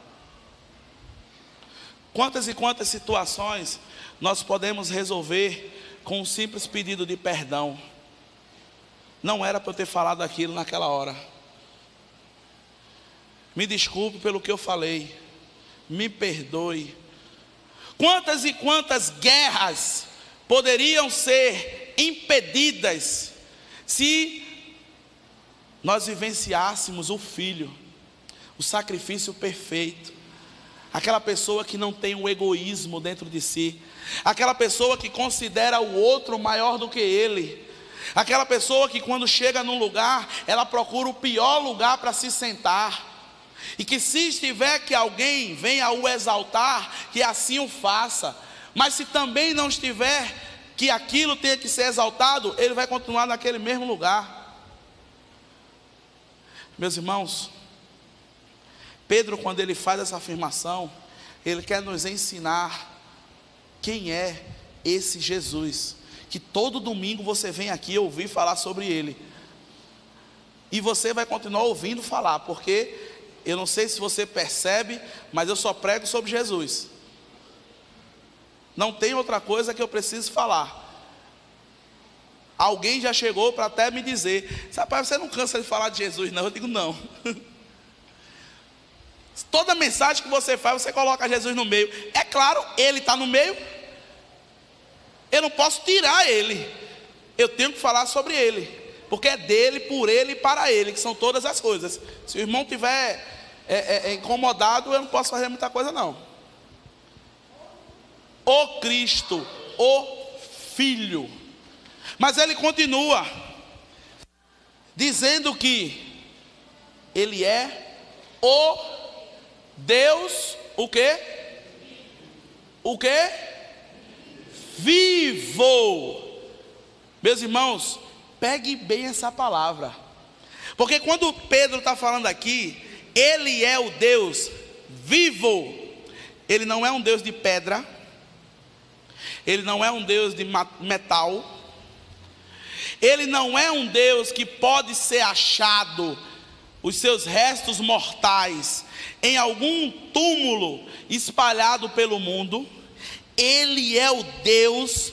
Quantas e quantas situações nós podemos resolver com um simples pedido de perdão? Não era para eu ter falado aquilo naquela hora. Me desculpe pelo que eu falei. Me perdoe. Quantas e quantas guerras poderiam ser impedidas se nós vivenciássemos o Filho, o sacrifício perfeito, aquela pessoa que não tem um egoísmo dentro de si, aquela pessoa que considera o outro maior do que ele, aquela pessoa que quando chega num lugar, ela procura o pior lugar para se sentar, e que se estiver que alguém venha o exaltar, que assim o faça, mas se também não estiver que aquilo tenha que ser exaltado, ele vai continuar naquele mesmo lugar. Meus irmãos, Pedro, quando ele faz essa afirmação, ele quer nos ensinar quem é esse Jesus, que todo domingo você vem aqui ouvir falar sobre ele, e você vai continuar ouvindo falar, porque eu não sei se você percebe, mas eu só prego sobre Jesus. Não tem outra coisa que eu preciso falar. Alguém já chegou para até me dizer: rapaz, você não cansa de falar de Jesus, não? Eu digo: não. Toda mensagem que você faz, você coloca Jesus no meio. É claro, ele está no meio. Eu não posso tirar ele. Eu tenho que falar sobre ele, porque é dele, por ele e para ele, que são todas as coisas. Se o irmão estiver incomodado, eu não posso fazer muita coisa não. O Cristo, o Filho. Mas ele continua dizendo que ele é o Deus, o quê? O quê? Vivo. Meus irmãos, pegue bem essa palavra, porque quando Pedro está falando aqui, ele é o Deus vivo. Ele não é um Deus de pedra, ele não é um Deus de metal, ele não é um Deus que pode ser achado, os seus restos mortais, em algum túmulo espalhado pelo mundo. Ele é o Deus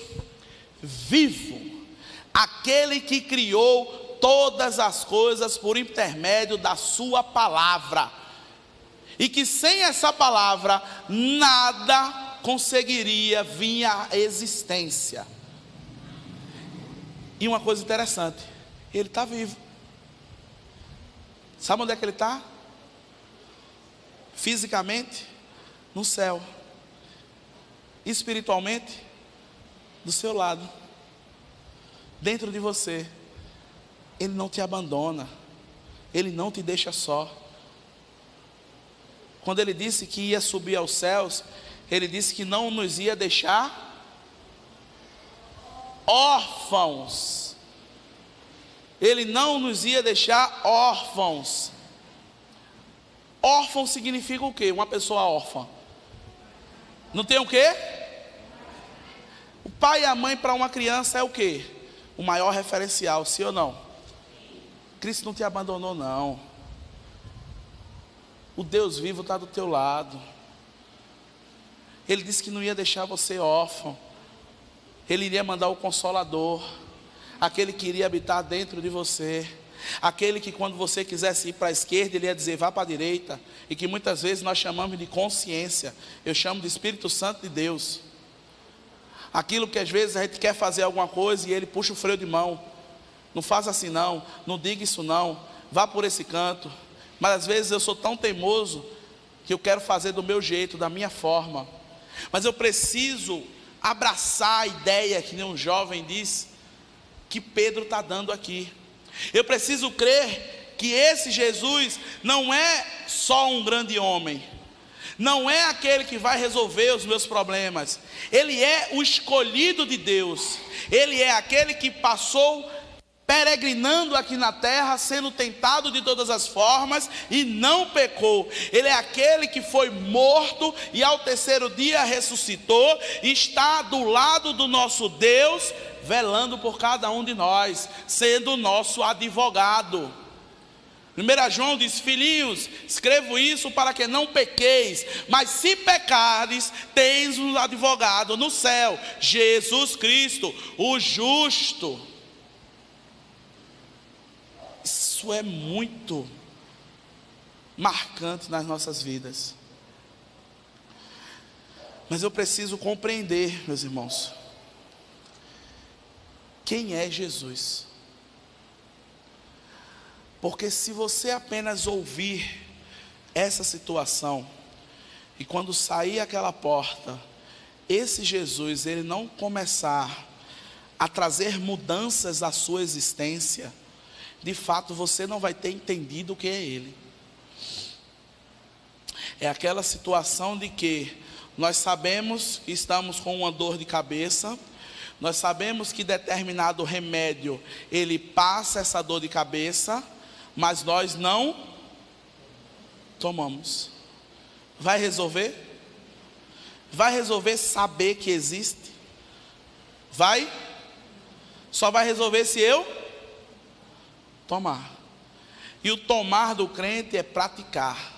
vivo, aquele que criou todas as coisas por intermédio da sua palavra, e que sem essa palavra nada conseguiria vir à existência. E uma coisa interessante, ele está vivo. Sabe onde é que ele está? Fisicamente, no céu. Espiritualmente, do seu lado, dentro de você. Ele não te abandona, ele não te deixa só. Quando ele disse que ia subir aos céus, ele disse que não nos ia deixar órfãos. Ele não nos ia deixar órfãos. Órfão significa o quê? Uma pessoa órfã não tem o quê? O pai e a mãe para uma criança é o quê? O maior referencial, sim ou não? Cristo não te abandonou, não. O Deus vivo está do teu lado. Ele disse que não ia deixar você órfão. Ele iria mandar o Consolador, aquele que iria habitar dentro de você, aquele que quando você quisesse ir para a esquerda, ele ia dizer vá para a direita, e que muitas vezes nós chamamos de consciência. Eu chamo de Espírito Santo de Deus. Aquilo que às vezes a gente quer fazer alguma coisa e ele puxa o freio de mão. Não faça assim não, não diga isso não, vá por esse canto. Mas às vezes eu sou tão teimoso que eu quero fazer do meu jeito, da minha forma. Mas eu preciso abraçar a ideia que um jovem diz que Pedro está dando aqui. Eu preciso crer que esse Jesus não é só um grande homem, não é aquele que vai resolver os meus problemas. Ele é o escolhido de Deus. Ele é aquele que passou peregrinando aqui na terra, sendo tentado de todas as formas e não pecou. Ele é aquele que foi morto e ao terceiro dia ressuscitou, e está do lado do nosso Deus, velando por cada um de nós, sendo o nosso advogado. 1 João diz: filhinhos, escrevo isso para que não pequeis, mas se pecares, tens um advogado no céu, Jesus Cristo, o justo. Isso é muito marcante nas nossas vidas. Mas eu preciso compreender, meus irmãos, quem é Jesus. Porque se você apenas ouvir essa situação, e quando sair aquela porta, esse Jesus, ele não começar a trazer mudanças à sua existência, de fato você não vai ter entendido o que é Ele. É aquela situação de que nós sabemos que estamos com uma dor de cabeça, nós sabemos que determinado remédio, ele passa essa dor de cabeça, mas nós não tomamos. Vai resolver? Vai resolver saber que existe? Vai? Só vai resolver se eu tomar. E o tomar do crente é praticar.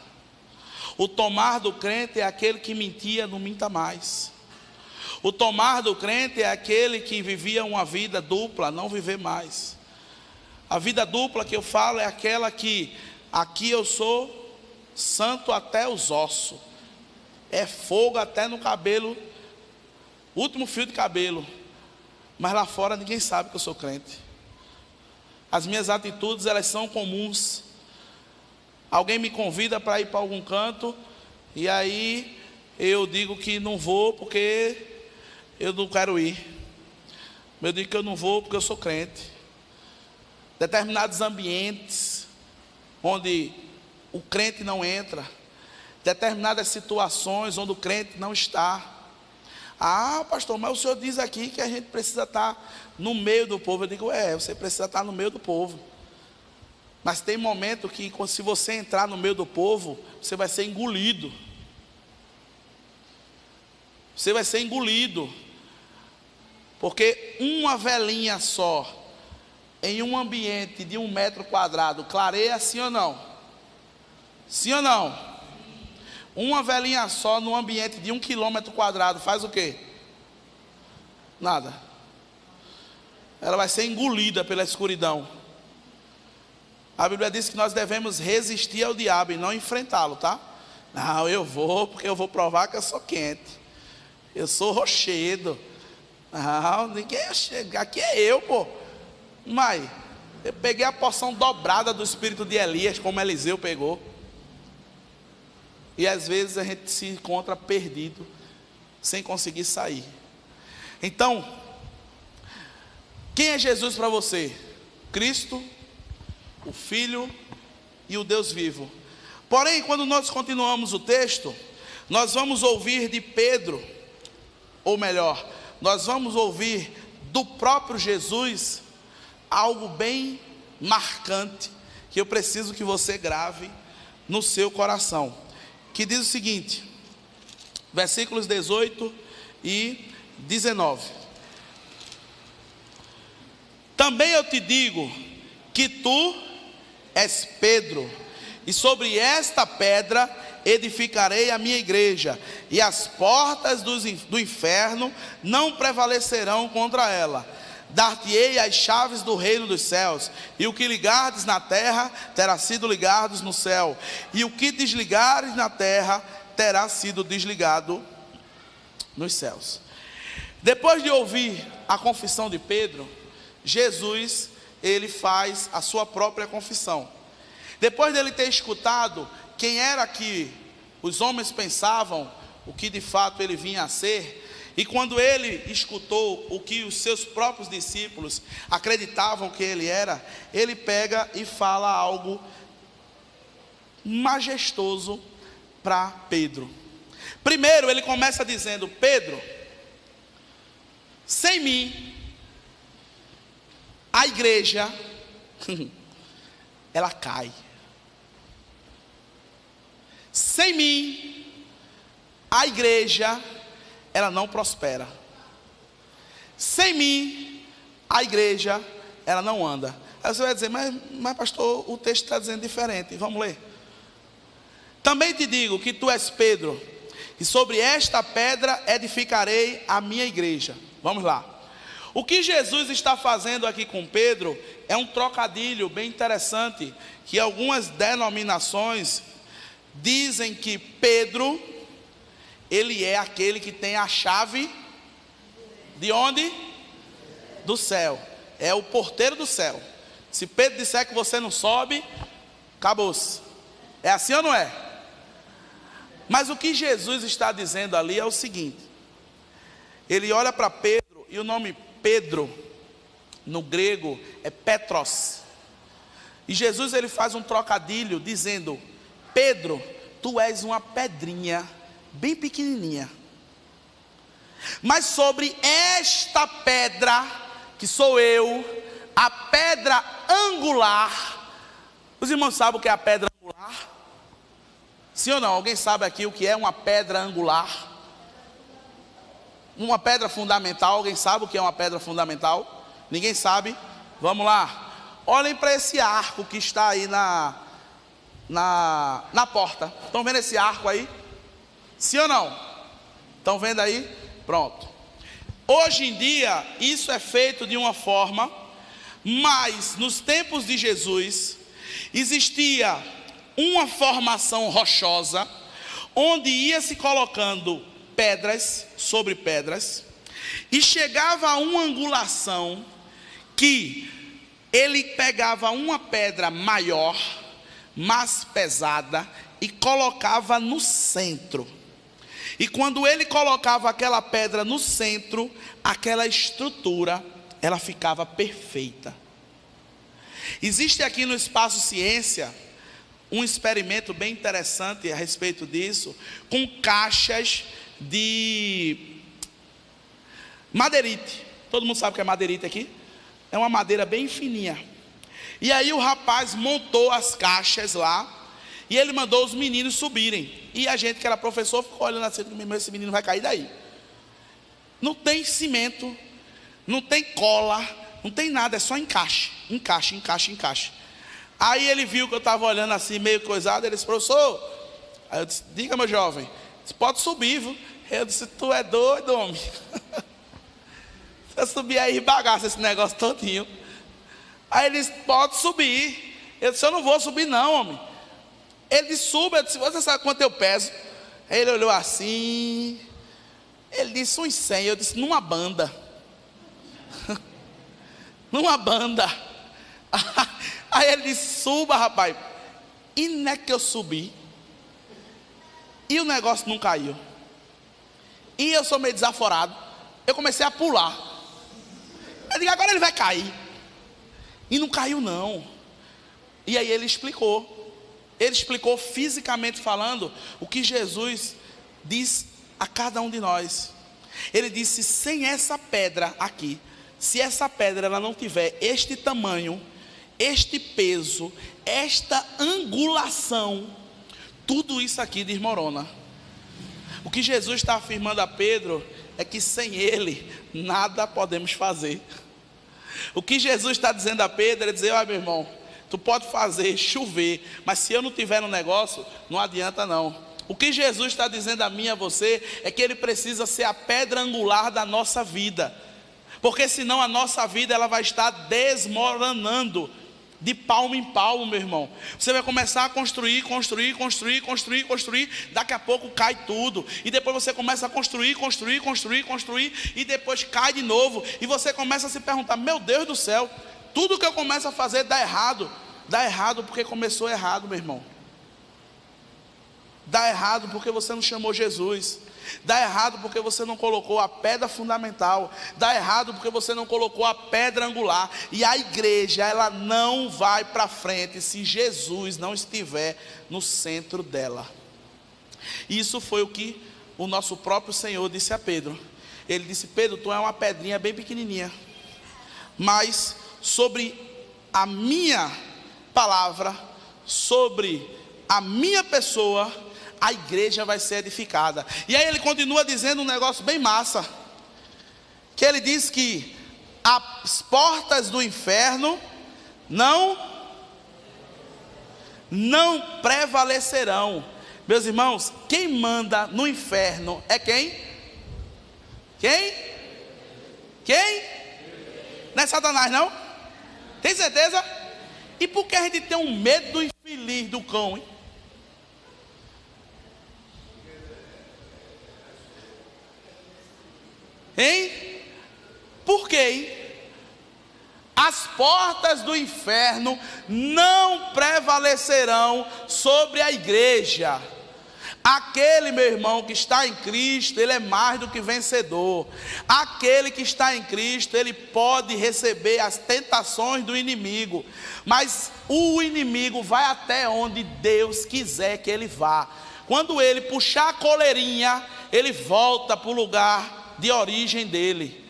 O tomar do crente é aquele que mentia, não minta mais. O tomar do crente é aquele que vivia uma vida dupla, não viver mais. A vida dupla que eu falo é aquela que aqui eu sou santo até os ossos, é fogo até no cabelo, último fio de cabelo, mas lá fora ninguém sabe que eu sou crente. As minhas atitudes, elas são comuns. Alguém me convida para ir para algum canto, e aí eu digo que não vou porque eu não quero ir. Eu digo que eu não vou porque eu sou crente. Determinados ambientes onde o crente não entra, determinadas situações onde o crente não está. Ah, pastor, mas o senhor diz aqui que a gente precisa estar no meio do povo. Eu digo, você precisa estar no meio do povo. Mas tem momento que, se você entrar no meio do povo, você vai ser engolido. Você vai ser engolido. Porque uma velhinha só, em um ambiente de 1 metro quadrado, clareia, sim ou não? Sim ou não? Uma velhinha só num ambiente de 1 quilômetro quadrado faz o quê? Nada. Ela vai ser engolida pela escuridão. A Bíblia diz que nós devemos resistir ao diabo e não enfrentá-lo, tá? Não, eu vou porque eu vou provar que eu sou quente. Eu sou rochedo. Não, ninguém chega. Aqui é eu, pô. Mas eu peguei a porção dobrada do espírito de Elias, como Eliseu pegou. E às vezes a gente se encontra perdido, sem conseguir sair. Então, quem é Jesus para você? Cristo, o Filho e o Deus vivo. Porém, quando nós continuamos o texto, nós vamos ouvir de Pedro, ou melhor, nós vamos ouvir do próprio Jesus algo bem marcante, que eu preciso que você grave no seu coração, que diz o seguinte, versículos 18 e 19: também eu te digo que tu és Pedro, e sobre esta pedra edificarei a minha igreja, e as portas do inferno não prevalecerão contra ela. Dar-te-ei as chaves do reino dos céus, e o que ligardes na terra terá sido ligado no céu, e o que desligares na terra terá sido desligado nos céus. Depois de ouvir a confissão de Pedro, Jesus, ele faz a sua própria confissão. Depois dele ter escutado quem era que os homens pensavam, o que de fato ele vinha a ser, e quando ele escutou o que os seus próprios discípulos acreditavam que ele era, ele pega e fala algo majestoso para Pedro. Primeiro ele começa dizendo: Pedro, sem mim, a igreja ela cai. Sem mim, a igreja, ela não prospera. Sem mim, a igreja, ela não anda. Aí você vai dizer, mas pastor, o texto está dizendo diferente. Vamos ler. Também te digo que tu és Pedro, e sobre esta pedra edificarei a minha igreja. Vamos lá. O que Jesus está fazendo aqui com Pedro é um trocadilho bem interessante, que algumas denominações dizem que Pedro, ele é aquele que tem a chave de onde? Do céu. É o porteiro do céu. Se Pedro disser que você não sobe, acabou-se. É assim ou não é? Mas o que Jesus está dizendo ali é o seguinte: ele olha para Pedro, e o nome Pedro no grego é Petros, e Jesus ele faz um trocadilho dizendo: Pedro, tu és uma pedrinha bem pequenininha, mas sobre esta pedra, que sou eu, a pedra angular. Os irmãos sabem o que é a pedra angular? Sim ou não? Alguém sabe aqui o que é uma pedra angular? Uma pedra fundamental. Alguém sabe o que é uma pedra fundamental? Ninguém sabe? Vamos lá. Olhem para esse arco que está aí na porta. Estão vendo esse arco aí? Sim ou não? Estão vendo aí? Pronto. Hoje em dia isso é feito de uma forma, mas nos tempos de Jesus existia uma formação rochosa, onde ia se colocando pedras sobre pedras, e chegava a uma angulação que ele pegava uma pedra maior, mais pesada, e colocava no centro. E quando ele colocava aquela pedra no centro, aquela estrutura, ela ficava perfeita. Existe aqui no Espaço Ciência um experimento bem interessante a respeito disso, com caixas de madeirite. Todo mundo sabe o que é madeirite aqui? É uma madeira bem fininha. E aí o rapaz montou as caixas lá, e ele mandou os meninos subirem. E a gente que era professor ficou olhando assim: esse menino vai cair daí. Não tem cimento, não tem cola, não tem nada, é só encaixe. Encaixe, encaixe, encaixe. Aí ele viu que eu estava olhando assim, meio coisado. Ele disse: professor, aí eu disse: diga, meu jovem. Você pode subir, viu? Eu disse: tu é doido, homem. Você subir aí e bagaça esse negócio todinho. Aí ele disse: pode subir. Eu disse: eu não vou subir não, homem. Ele disse: suba. Eu disse: você sabe quanto eu peso? Aí ele olhou assim. Ele disse: uns 100. Eu disse: numa banda. Numa banda. Aí ele disse: suba, rapaz. E não é que eu subi, e o negócio não caiu, e eu sou meio desaforado. Eu comecei a pular. Eu digo: agora ele vai cair. E não caiu não. E aí ele explicou. Ele explicou fisicamente falando o que Jesus diz a cada um de nós. Ele disse: sem essa pedra aqui, se essa pedra ela não tiver este tamanho, este peso, esta angulação, tudo isso aqui desmorona. O que Jesus está afirmando a Pedro é que sem ele nada podemos fazer. O que Jesus está dizendo a Pedro é dizer: olha, meu irmão, tu pode fazer chover, mas se eu não tiver no negócio, não adianta não. O que Jesus está dizendo a mim e a você é que ele precisa ser a pedra angular da nossa vida, porque senão a nossa vida ela vai estar desmoronando de palmo em palmo, meu irmão. Você vai começar a construir, daqui a pouco cai tudo, e depois você começa a construir, e depois cai de novo, e você começa a se perguntar: meu Deus do céu, tudo que eu começo a fazer dá errado porque começou errado, meu irmão. Dá errado porque você não chamou Jesus. Dá errado porque você não colocou a pedra fundamental. Dá errado porque você não colocou a pedra angular. E a igreja, ela não vai para frente se Jesus não estiver no centro dela. Isso foi o que o nosso próprio Senhor disse a Pedro. Ele disse: Pedro, tu é uma pedrinha bem pequenininha, mas sobre a minha palavra, sobre a minha pessoa, a igreja vai ser edificada. E aí ele continua dizendo um negócio bem massa, que ele diz que as portas do inferno não prevalecerão. Meus irmãos, quem manda no inferno é quem? Quem? Não é Satanás, não? Tem certeza? E por que a gente tem um medo do infeliz do cão, hein? Hein? Por quê, hein? As portas do inferno não prevalecerão sobre a igreja. Aquele, meu irmão, que está em Cristo, ele é mais do que vencedor. Aquele que está em Cristo, ele pode receber as tentações do inimigo, mas o inimigo vai até onde Deus quiser que ele vá. Quando ele puxar a coleirinha, ele volta para o lugar de origem dele.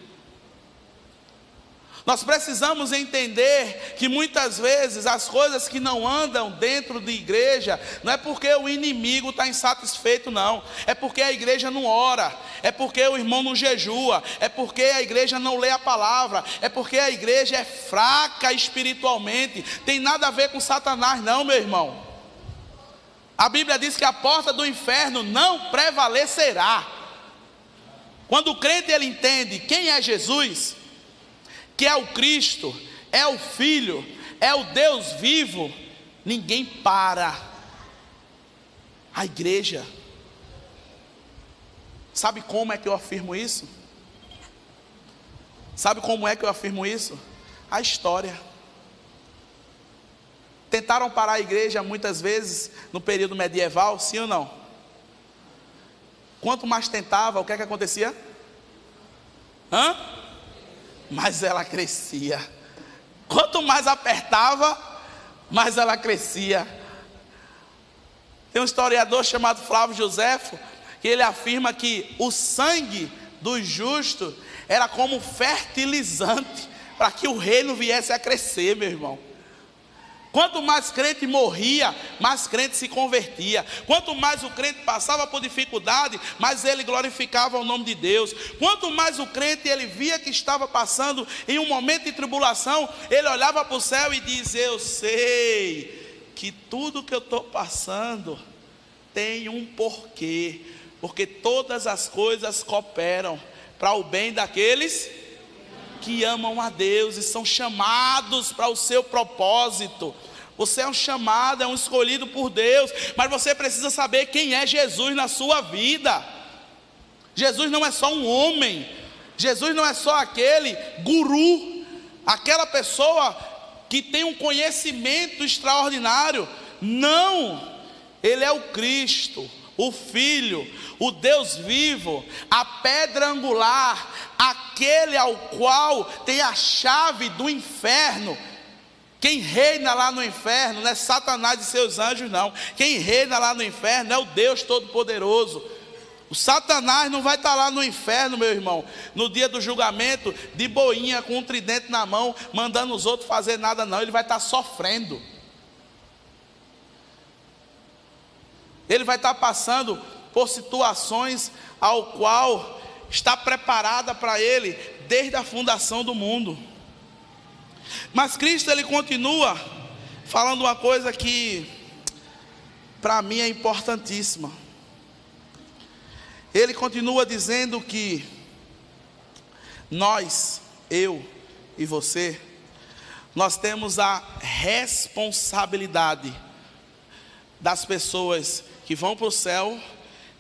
Nós precisamos entender que muitas vezes as coisas que não andam dentro de igreja, não é porque o inimigo está insatisfeito, não. É porque a igreja não ora, é porque o irmão não jejua, é porque a igreja não lê a palavra, é porque a igreja é fraca espiritualmente. Tem nada a ver com Satanás, não, meu irmão. A Bíblia diz que a porta do inferno não prevalecerá. Quando o crente ele entende quem é Jesus, que é o Cristo, é o Filho, é o Deus vivo, ninguém para. A igreja, sabe como é que eu afirmo isso? Sabe como é que eu afirmo isso? A história. Tentaram parar a igreja muitas vezes no período medieval, sim ou não? Quanto mais tentava, o que é que acontecia? Mas ela crescia. Quanto mais apertava, mais ela crescia. Tem um historiador chamado Flávio Joséfo, que ele afirma que o sangue do justo era como fertilizante para que o reino viesse a crescer, meu irmão. Quanto mais crente morria, mais crente se convertia. Quanto mais o crente passava por dificuldade, mais ele glorificava o nome de Deus. Quanto mais o crente ele via que estava passando em um momento de tribulação, ele olhava para o céu e dizia: eu sei que tudo que eu estou passando tem um porquê, porque todas as coisas cooperam para o bem daqueles que amam a Deus e são chamados para o seu propósito. Você é um chamado, é um escolhido por Deus, mas você precisa saber quem é Jesus na sua vida. Jesus não é só um homem, Jesus não é só aquele guru, aquela pessoa que tem um conhecimento extraordinário. Não, ele é o Cristo, o Filho, o Deus vivo, a pedra angular, aquele ao qual tem a chave do inferno. Quem reina lá no inferno não é Satanás e seus anjos, não. Quem reina lá no inferno é o Deus Todo-Poderoso. O Satanás não vai estar lá no inferno, meu irmão, no dia do julgamento, de boinha, com um tridente na mão, mandando os outros fazer nada, não. Ele vai estar sofrendo. Ele vai estar passando por situações ao qual está preparada para ele desde a fundação do mundo. Mas Cristo ele continua falando uma coisa que para mim é importantíssima. Ele continua dizendo que nós, eu e você, nós temos a responsabilidade das pessoas que vão para o céu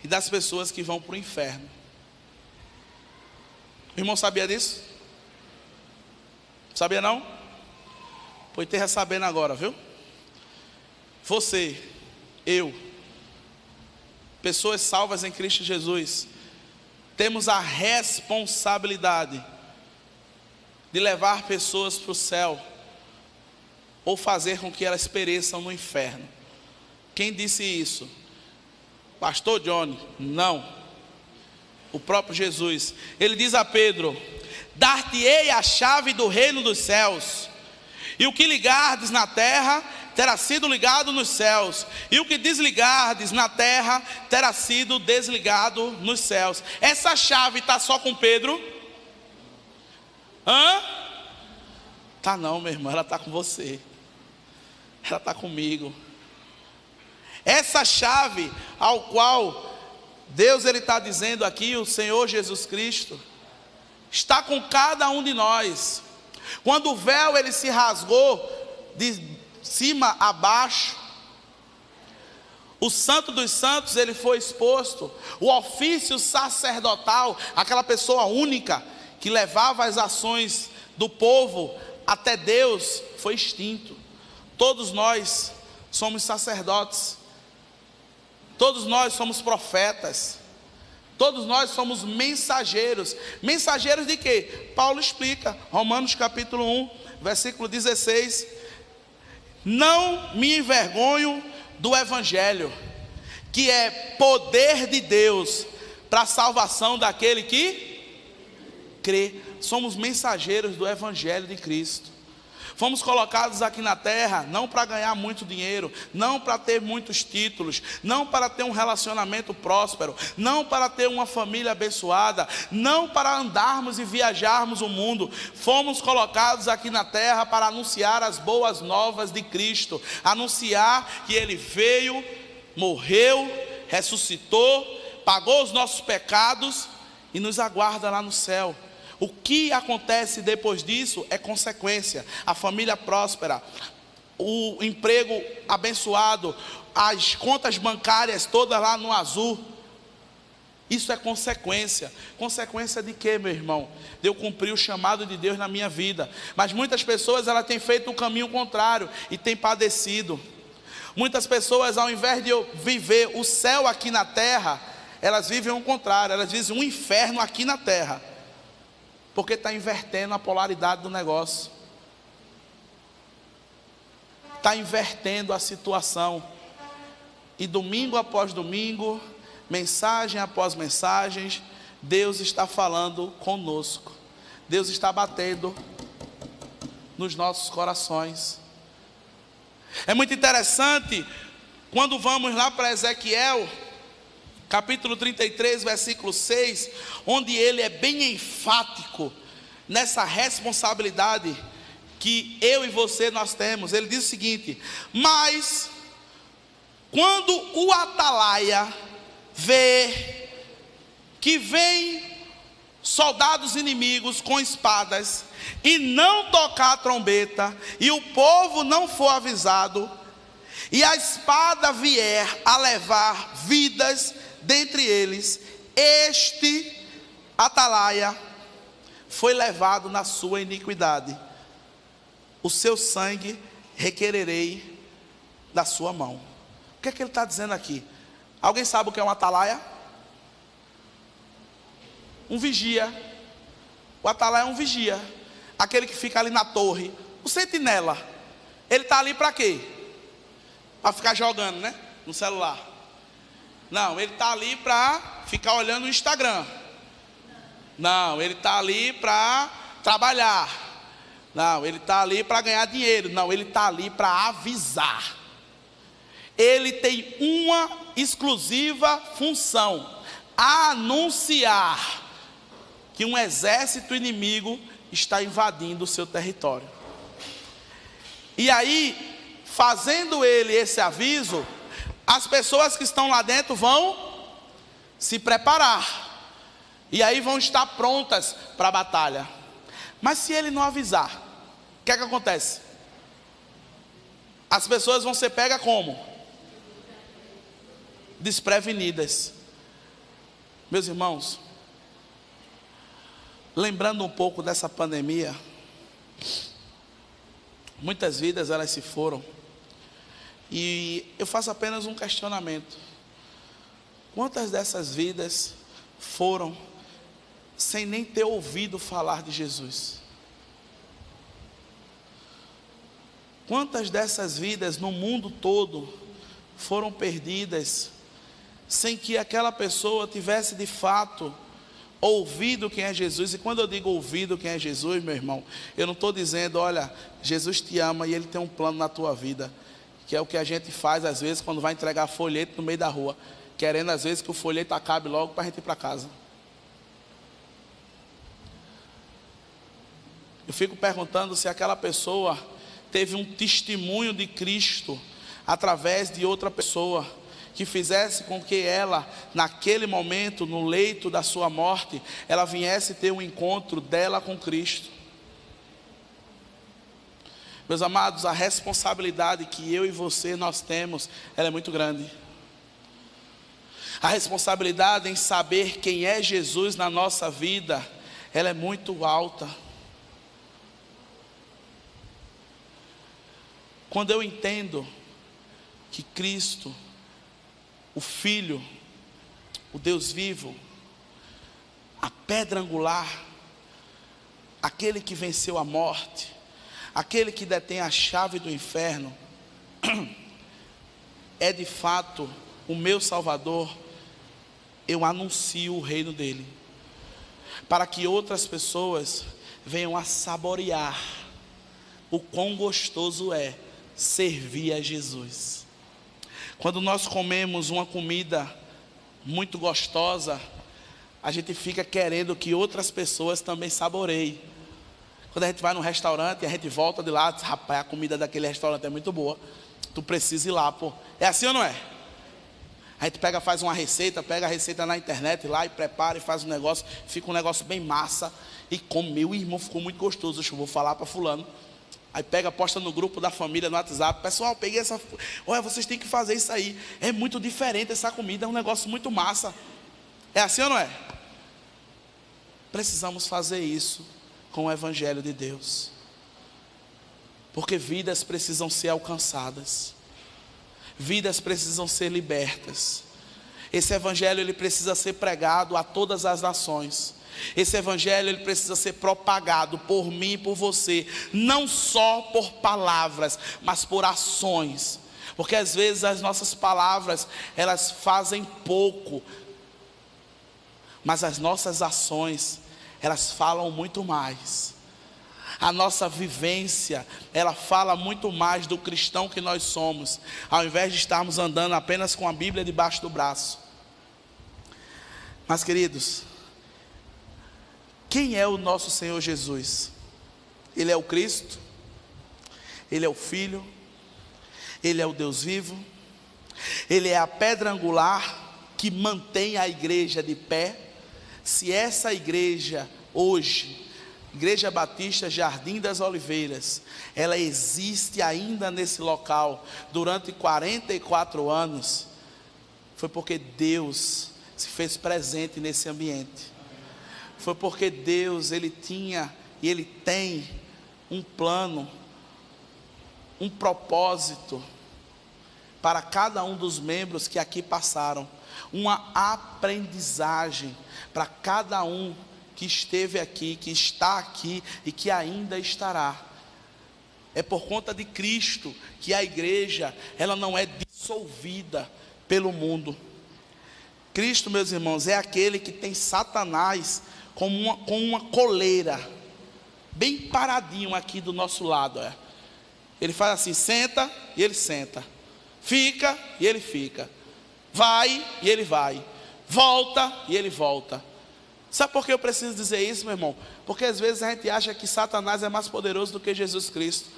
e das pessoas que vão para o inferno. O irmão sabia disso? Sabia não? Pois esteja sabendo agora, viu? Você, eu, pessoas salvas em Cristo Jesus, temos a responsabilidade de levar pessoas para o céu ou fazer com que elas pereçam no inferno. Quem disse isso? Pastor Johnny? Não. O próprio Jesus. Ele diz a Pedro: dar-te-ei a chave do reino dos céus, E o que ligardes na terra terá sido ligado nos céus, e o que desligardes na terra terá sido desligado nos céus. Essa chave está só com Pedro? Tá não, meu irmão, ela está com você. Ela está comigo. Essa chave ao qual Deus ele está dizendo aqui, o Senhor Jesus Cristo, está com cada um de nós. Quando o véu ele se rasgou de cima a baixo, o Santo dos Santos ele foi exposto. O ofício sacerdotal, aquela pessoa única que levava as ações do povo até Deus, foi extinto. Todos nós somos sacerdotes. Todos nós somos profetas. Todos nós somos mensageiros. Mensageiros de quê? Paulo explica, Romanos capítulo 1, versículo 16. Não me envergonho do evangelho, que é poder de Deus para a salvação daquele que crê. Somos mensageiros do evangelho de Cristo. Fomos colocados aqui na terra não para ganhar muito dinheiro, não para ter muitos títulos, não para ter um relacionamento próspero, não para ter uma família abençoada, não para andarmos e viajarmos o mundo. Fomos colocados aqui na terra para anunciar as boas novas de Cristo, anunciar que Ele veio, morreu, ressuscitou, pagou os nossos pecados e nos aguarda lá no céu. O que acontece depois disso é consequência. A família próspera, o emprego abençoado, as contas bancárias todas lá no azul. Isso é consequência. Consequência de quê, meu irmão? De eu cumprir o chamado de Deus na minha vida. Mas muitas pessoas elas têm feito o caminho contrário e têm padecido. Muitas pessoas, ao invés de eu viver o céu aqui na terra, elas vivem o contrário. Elas vivem um inferno aqui na terra, porque está invertendo a polaridade do negócio. Está invertendo a situação. E domingo após domingo, mensagem após mensagem, Deus está falando conosco. Deus está batendo nos nossos corações. É muito interessante, quando vamos lá para Ezequiel, capítulo 33, versículo 6, onde ele é bem enfático nessa responsabilidade que eu e você nós temos. Ele diz o seguinte: mas quando o atalaia vê que vem soldados inimigos com espadas e não tocar a trombeta, e o povo não for avisado, e a espada vier a levar vidas dentre eles, este atalaia foi levado na sua iniquidade, o seu sangue requererei da sua mão. O que é que ele está dizendo aqui? Alguém sabe o que é um atalaia? Um vigia. O atalaia é um vigia, aquele que fica ali na torre, o sentinela. Ele está ali para quê? Para ficar jogando, né? No celular. Não, ele está ali para ficar olhando o Instagram. Não, ele está ali para trabalhar. Não, ele está ali para ganhar dinheiro. Não, ele está ali para avisar. Ele tem uma exclusiva função: anunciar que um exército inimigo está invadindo o seu território. E aí, fazendo ele esse aviso, as pessoas que estão lá dentro vão se preparar, e aí vão estar prontas para a batalha. Mas se ele não avisar, o que é que acontece? As pessoas vão ser pegas como? Desprevenidas. Meus irmãos, lembrando um pouco dessa pandemia, muitas vidas elas se foram. E eu faço apenas um questionamento: quantas dessas vidas foram sem nem ter ouvido falar de Jesus? Quantas dessas vidas no mundo todo foram perdidas sem que aquela pessoa tivesse de fato ouvido quem é Jesus. E quando eu digo ouvido quem é Jesus, meu irmão, eu não estou dizendo, olha, Jesus te ama e Ele tem um plano na tua vida, que é o que a gente faz às vezes quando vai entregar folheto no meio da rua, querendo às vezes que o folheto acabe logo para a gente ir para casa. Eu fico perguntando se aquela pessoa teve um testemunho de Cristo através de outra pessoa, que fizesse com que ela, naquele momento, no leito da sua morte, ela viesse ter um encontro dela com Cristo. Meus amados, a responsabilidade que eu e você nós temos, ela é muito grande. A responsabilidade em saber quem é Jesus na nossa vida, ela é muito alta. Quando eu entendo que Cristo, o Filho, o Deus vivo, a pedra angular, aquele que venceu a morte, aquele que detém a chave do inferno, é de fato o meu Salvador, eu anuncio o reino dele, para que outras pessoas venham a saborear o quão gostoso é servir a Jesus. Quando nós comemos uma comida muito gostosa, a gente fica querendo que outras pessoas também saboreiem. Quando a gente vai num restaurante e a gente volta de lá, diz, rapaz, a comida daquele restaurante é muito boa, tu precisa ir lá, pô. É assim ou não é? A gente pega, faz uma receita, pega a receita na internet lá e prepara e faz um negócio, fica um negócio bem massa, e come, meu irmão, ficou muito gostoso, eu vou falar para fulano. Aí pega, posta no grupo da família, no WhatsApp, pessoal, peguei essa, olha, vocês têm que fazer isso aí, é muito diferente essa comida, é um negócio muito massa. É assim ou não é? Precisamos fazer isso com o Evangelho de Deus, porque vidas precisam ser alcançadas, vidas precisam ser libertas. Esse Evangelho ele precisa ser pregado a todas as nações. Esse Evangelho ele precisa ser propagado por mim e por você, não só por palavras, mas por ações, porque às vezes as nossas palavras elas fazem pouco, mas as nossas ações elas falam muito mais. A nossa vivência ela fala muito mais do cristão que nós somos, ao invés de estarmos andando apenas com a Bíblia debaixo do braço. Mas queridos, quem é o nosso Senhor Jesus? Ele é o Cristo, Ele é o Filho, Ele é o Deus vivo, Ele é a pedra angular que mantém a igreja de pé. Se essa igreja hoje, Igreja Batista Jardim das Oliveiras, ela existe ainda nesse local durante 44 anos, foi porque Deus se fez presente nesse ambiente. Foi porque Deus, Ele tinha e Ele tem um plano, um propósito para cada um dos membros que aqui passaram, uma aprendizagem para cada um que esteve aqui, que está aqui e que ainda estará. É por conta de Cristo que a igreja, ela não é dissolvida pelo mundo. Cristo, meus irmãos, é aquele que tem Satanás com uma coleira, bem paradinho aqui do nosso lado. Ele faz assim, senta e ele senta, fica e ele fica, vai e ele vai, volta e ele volta. Sabe por que eu preciso dizer isso, meu irmão? Porque às vezes a gente acha que Satanás é mais poderoso do que Jesus Cristo.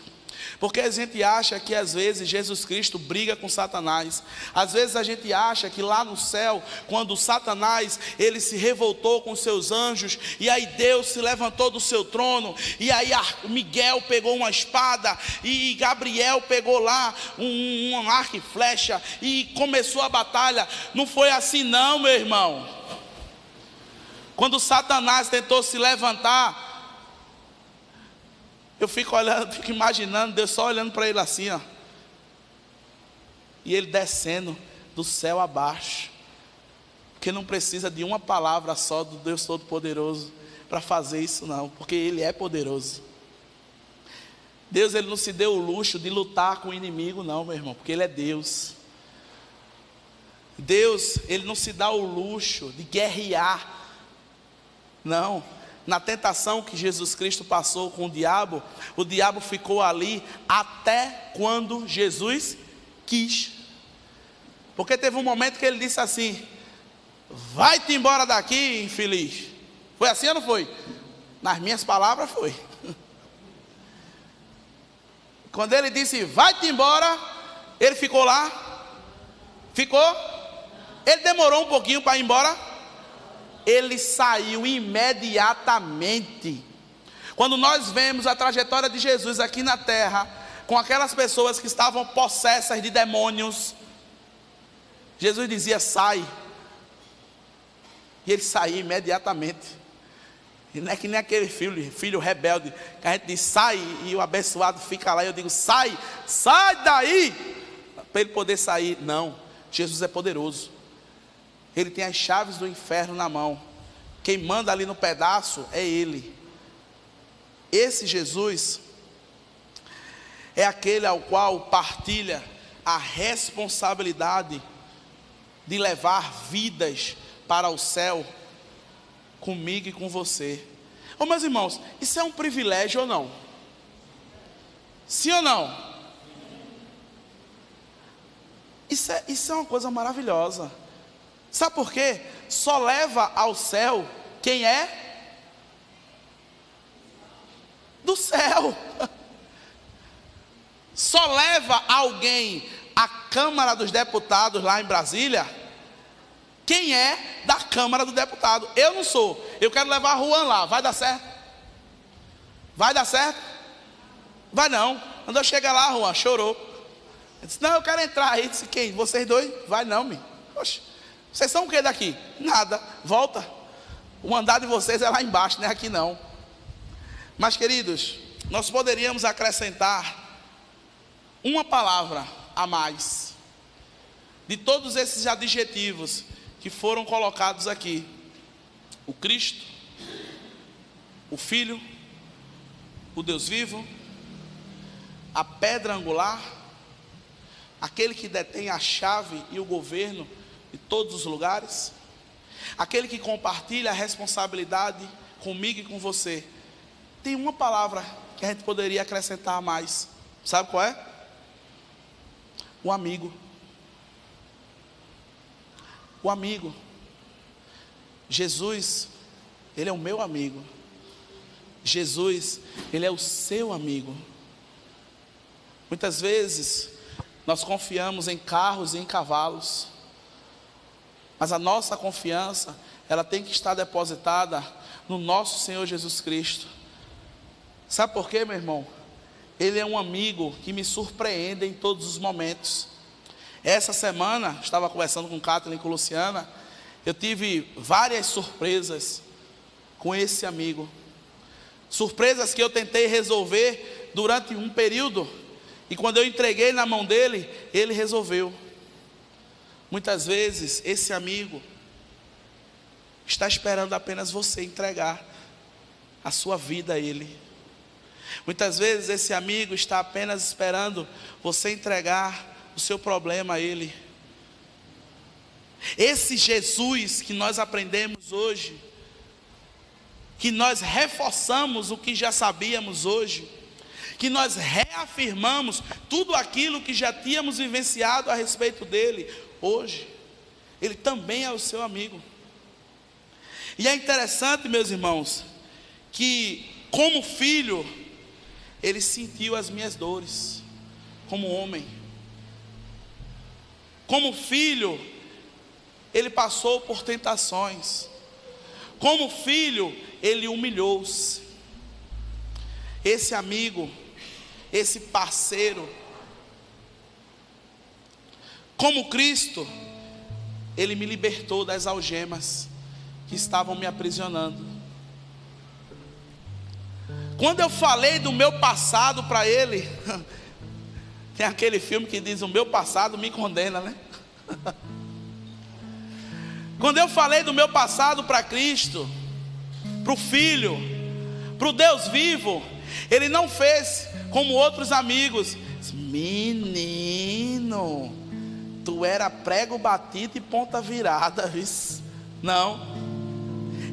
Porque a gente acha que às vezes Jesus Cristo briga com Satanás. Às vezes a gente acha que lá no céu, quando Satanás ele se revoltou com seus anjos, e aí Deus se levantou do seu trono, e aí Miguel pegou uma espada, e Gabriel pegou lá um arco e flecha, e começou a batalha. Não foi assim não, meu irmão. Quando Satanás tentou se levantar, eu fico olhando, fico imaginando Deus só olhando para ele assim, ó, e ele descendo do céu abaixo, porque não precisa de uma palavra só do Deus Todo-Poderoso para fazer isso não, porque Ele é poderoso. Deus ele não se deu o luxo de lutar com o inimigo não, meu irmão, porque Ele é Deus. Deus ele não se dá o luxo de guerrear Não. Na tentação que Jesus Cristo passou com o diabo ficou ali até quando Jesus quis. Porque teve um momento que ele disse assim: vai-te embora daqui, infeliz. Foi assim ou não foi? Nas minhas palavras foi. Quando ele disse vai-te embora, ele ficou lá? Ficou? Ele demorou um pouquinho para ir embora? Ele saiu imediatamente. Quando nós vemos a trajetória de Jesus aqui na terra, com aquelas pessoas que estavam possessas de demônios, Jesus dizia sai, e ele saía imediatamente. E não é que nem aquele filho rebelde, que a gente diz sai, e o abençoado fica lá, e eu digo sai daí, para ele poder sair. Não, Jesus é poderoso, ele tem as chaves do inferno na mão, quem manda ali no pedaço é ele. Esse Jesus é aquele ao qual partilha a responsabilidade de levar vidas para o céu, comigo e com você. Ô meus irmãos, isso é um privilégio ou não? Sim ou não? Isso é uma coisa maravilhosa. Sabe por quê? Só leva ao céu quem é do céu. Só leva alguém à Câmara dos Deputados lá em Brasília quem é da Câmara do Deputado. Eu não sou. Eu quero levar Juan lá. Vai dar certo? Vai dar certo? Vai não. Quando eu chegar lá, Juan chorou. Eu disse, não, eu quero entrar. Aí disse, quem? Vocês dois? Vai não, me. Oxe, vocês são o que daqui? Nada. Volta. O andar de vocês é lá embaixo, não é aqui não. Mas queridos, nós poderíamos acrescentar uma palavra a mais de todos esses adjetivos que foram colocados aqui: o Cristo, o Filho, o Deus vivo, a pedra angular, aquele que detém a chave e o governo de todos os lugares, aquele que compartilha a responsabilidade comigo e com você. Tem uma palavra que a gente poderia acrescentar a mais. Sabe qual é? O amigo. O amigo. Jesus, ele é o meu amigo. Jesus, ele é o seu amigo. Muitas vezes nós confiamos em carros e em cavalos, mas a nossa confiança, ela tem que estar depositada no nosso Senhor Jesus Cristo. Sabe por quê, meu irmão? Ele é um amigo que me surpreende em todos os momentos. Essa semana, estava conversando com Kathleen e com Luciana, eu tive várias surpresas com esse amigo. Surpresas que eu tentei resolver durante um período, e quando eu entreguei na mão dele, ele resolveu. Muitas vezes, esse amigo está esperando apenas você entregar a sua vida a ele. Muitas vezes esse amigo está apenas esperando você entregar o seu problema a ele. Esse Jesus que nós aprendemos hoje, que nós reforçamos o que já sabíamos hoje, que nós reafirmamos tudo aquilo que já tínhamos vivenciado a respeito dele, hoje, ele também é o seu amigo. E é interessante, meus irmãos, que como filho, ele sentiu as minhas dores, como homem. Como filho, ele passou por tentações. Como filho, ele humilhou-se. Esse amigo, esse parceiro, como Cristo, ele me libertou das algemas que estavam me aprisionando. Quando eu falei do meu passado para ele, tem aquele filme que diz: o meu passado me condena, né? Quando eu falei do meu passado para Cristo, para o Filho, para o Deus vivo, ele não fez como outros amigos: menino, tu era prego batido e ponta virada, viu? Não.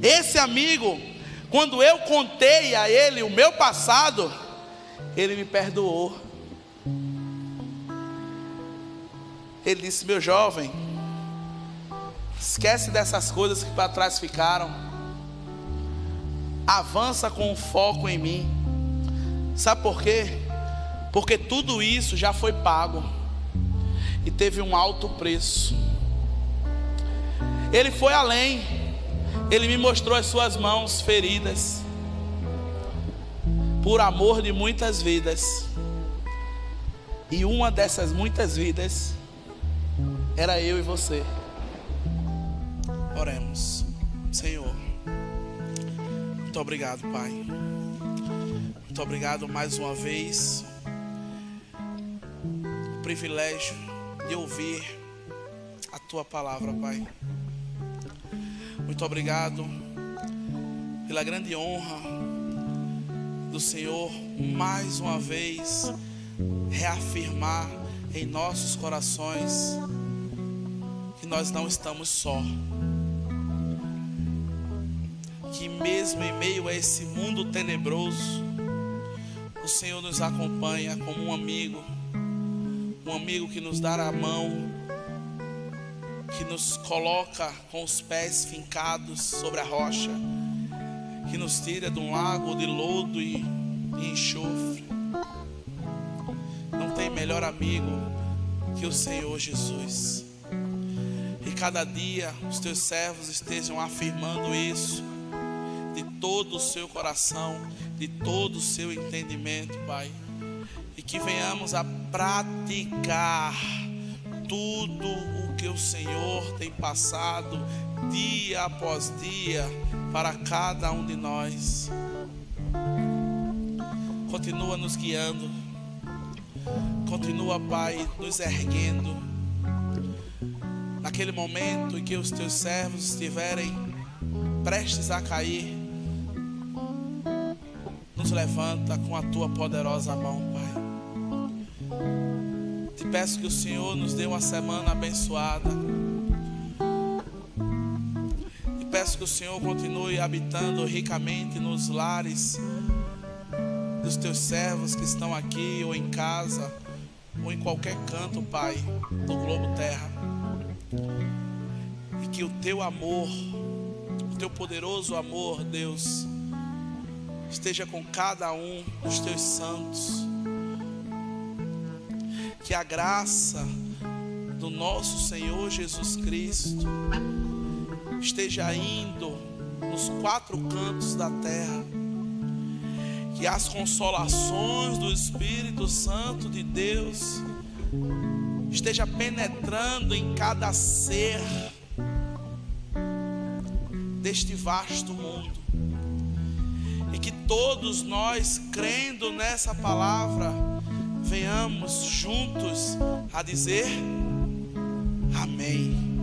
Esse amigo, quando eu contei a ele o meu passado, ele me perdoou. Ele disse: meu jovem, esquece dessas coisas que para trás ficaram, avança com foco em mim. Sabe por quê? Porque tudo isso já foi pago e teve um alto preço. Ele foi além. Ele me mostrou as suas mãos feridas por amor de muitas vidas. E uma dessas muitas vidas era eu e você. Oremos. Senhor, muito obrigado, Pai. Muito obrigado mais uma vez. O privilégio de ouvir a Tua palavra, Pai. Muito obrigado pela grande honra do Senhor mais uma vez reafirmar em nossos corações que nós não estamos só, que mesmo em meio a esse mundo tenebroso, o Senhor nos acompanha como um amigo que nos dá a mão, que nos coloca com os pés fincados sobre a rocha, que nos tira de um lago de lodo e enxofre. Não tem melhor amigo que o Senhor Jesus. E cada dia os teus servos estejam afirmando isso de todo o seu coração, de todo o seu entendimento, Pai. E que venhamos a praticar tudo o que o Senhor tem passado dia após dia para cada um de nós. Continua nos guiando, continua, Pai, nos erguendo. Naquele momento em que os teus servos estiverem prestes a cair, nos levanta com a tua poderosa mão, Pai. Te peço que o Senhor nos dê uma semana abençoada. Te peço que o Senhor continue habitando ricamente nos lares dos teus servos que estão aqui ou em casa ou em qualquer canto, Pai, do globo terra. E que o teu amor, o teu poderoso amor, Deus, esteja com cada um dos teus santos. Que a graça do nosso Senhor Jesus Cristo esteja indo nos quatro cantos da terra. Que as consolações do Espírito Santo de Deus esteja penetrando em cada ser deste vasto mundo. E que todos nós, crendo nessa palavra, venhamos juntos a dizer amém.